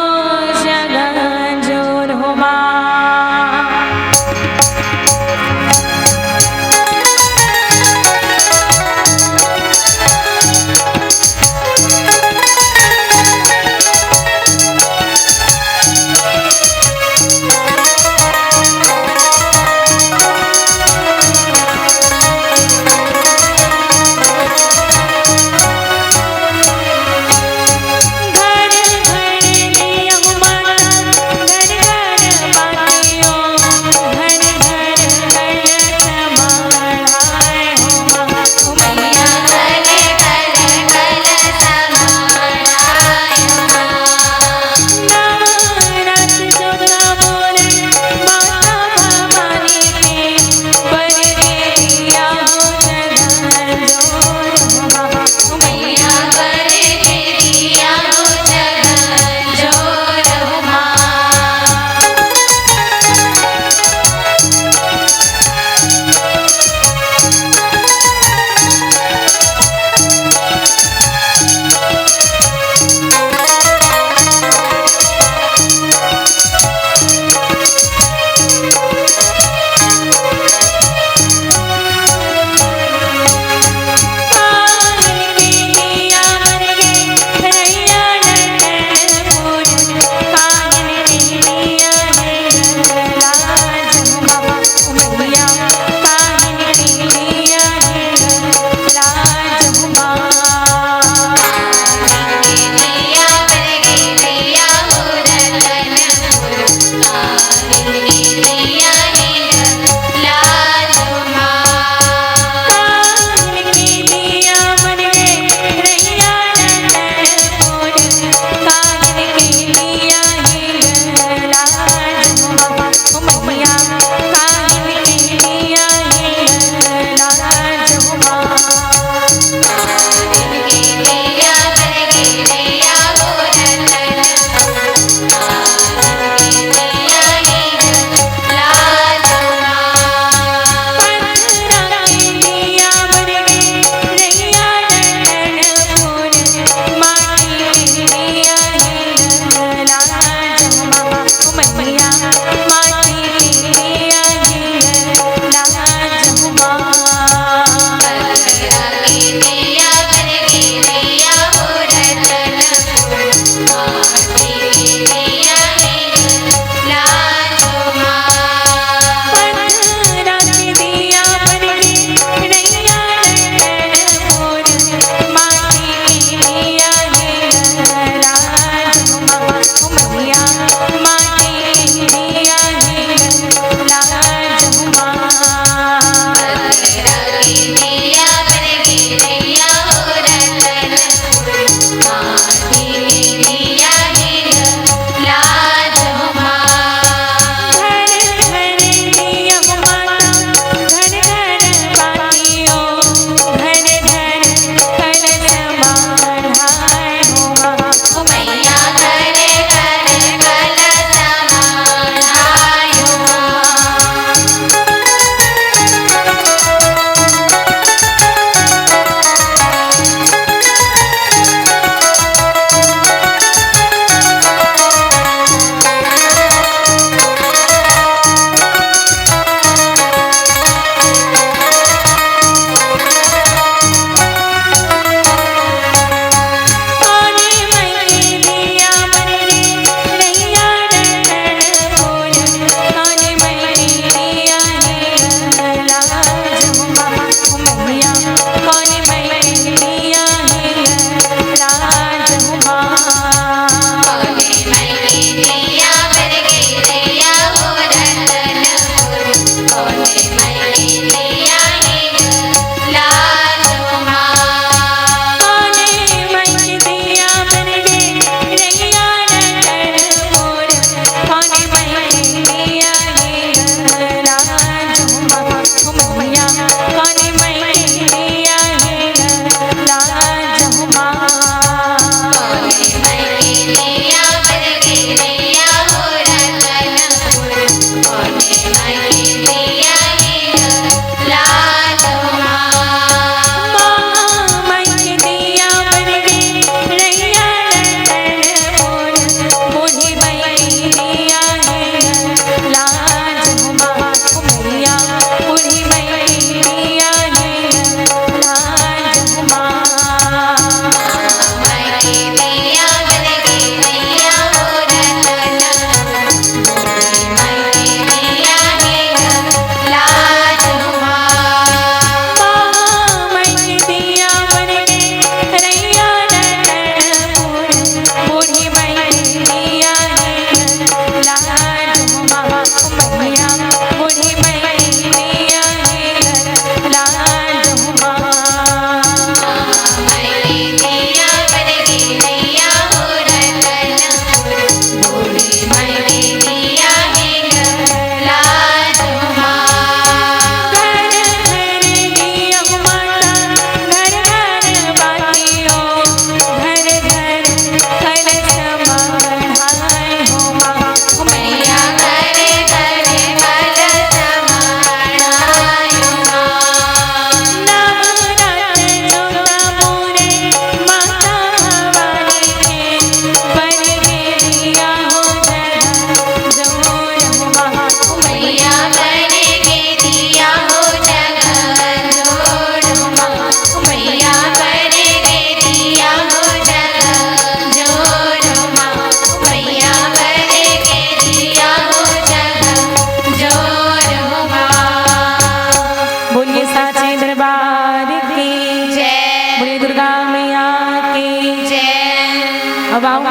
अब आओ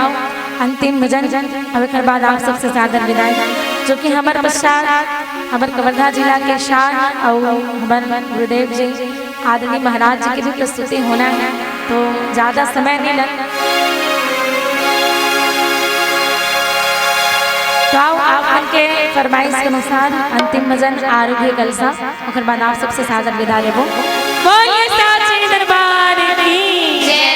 अंतिम भजन अब एक बाद आप सबसे सादर विदाई जो कि हमारे पश्चात हमारे कवर्धा जिला के शान और हमारे गुरुदेव जी आदरणीय महाराज जी की भी प्रस्तुति होना है, तो ज़्यादा समय नहीं लग तो आओ आप उनके फरमाइश के अनुसार अंतिम भजन आरोग्य कलसा और बाद आप सबसे सादर विदा लेबो। बोलिए साचे दरबार की जय।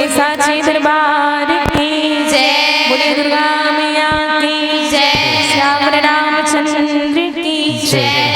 साची दरबार की जय, बोले दुर्गा मैया की जय, श्याम रामचंद्र की जय।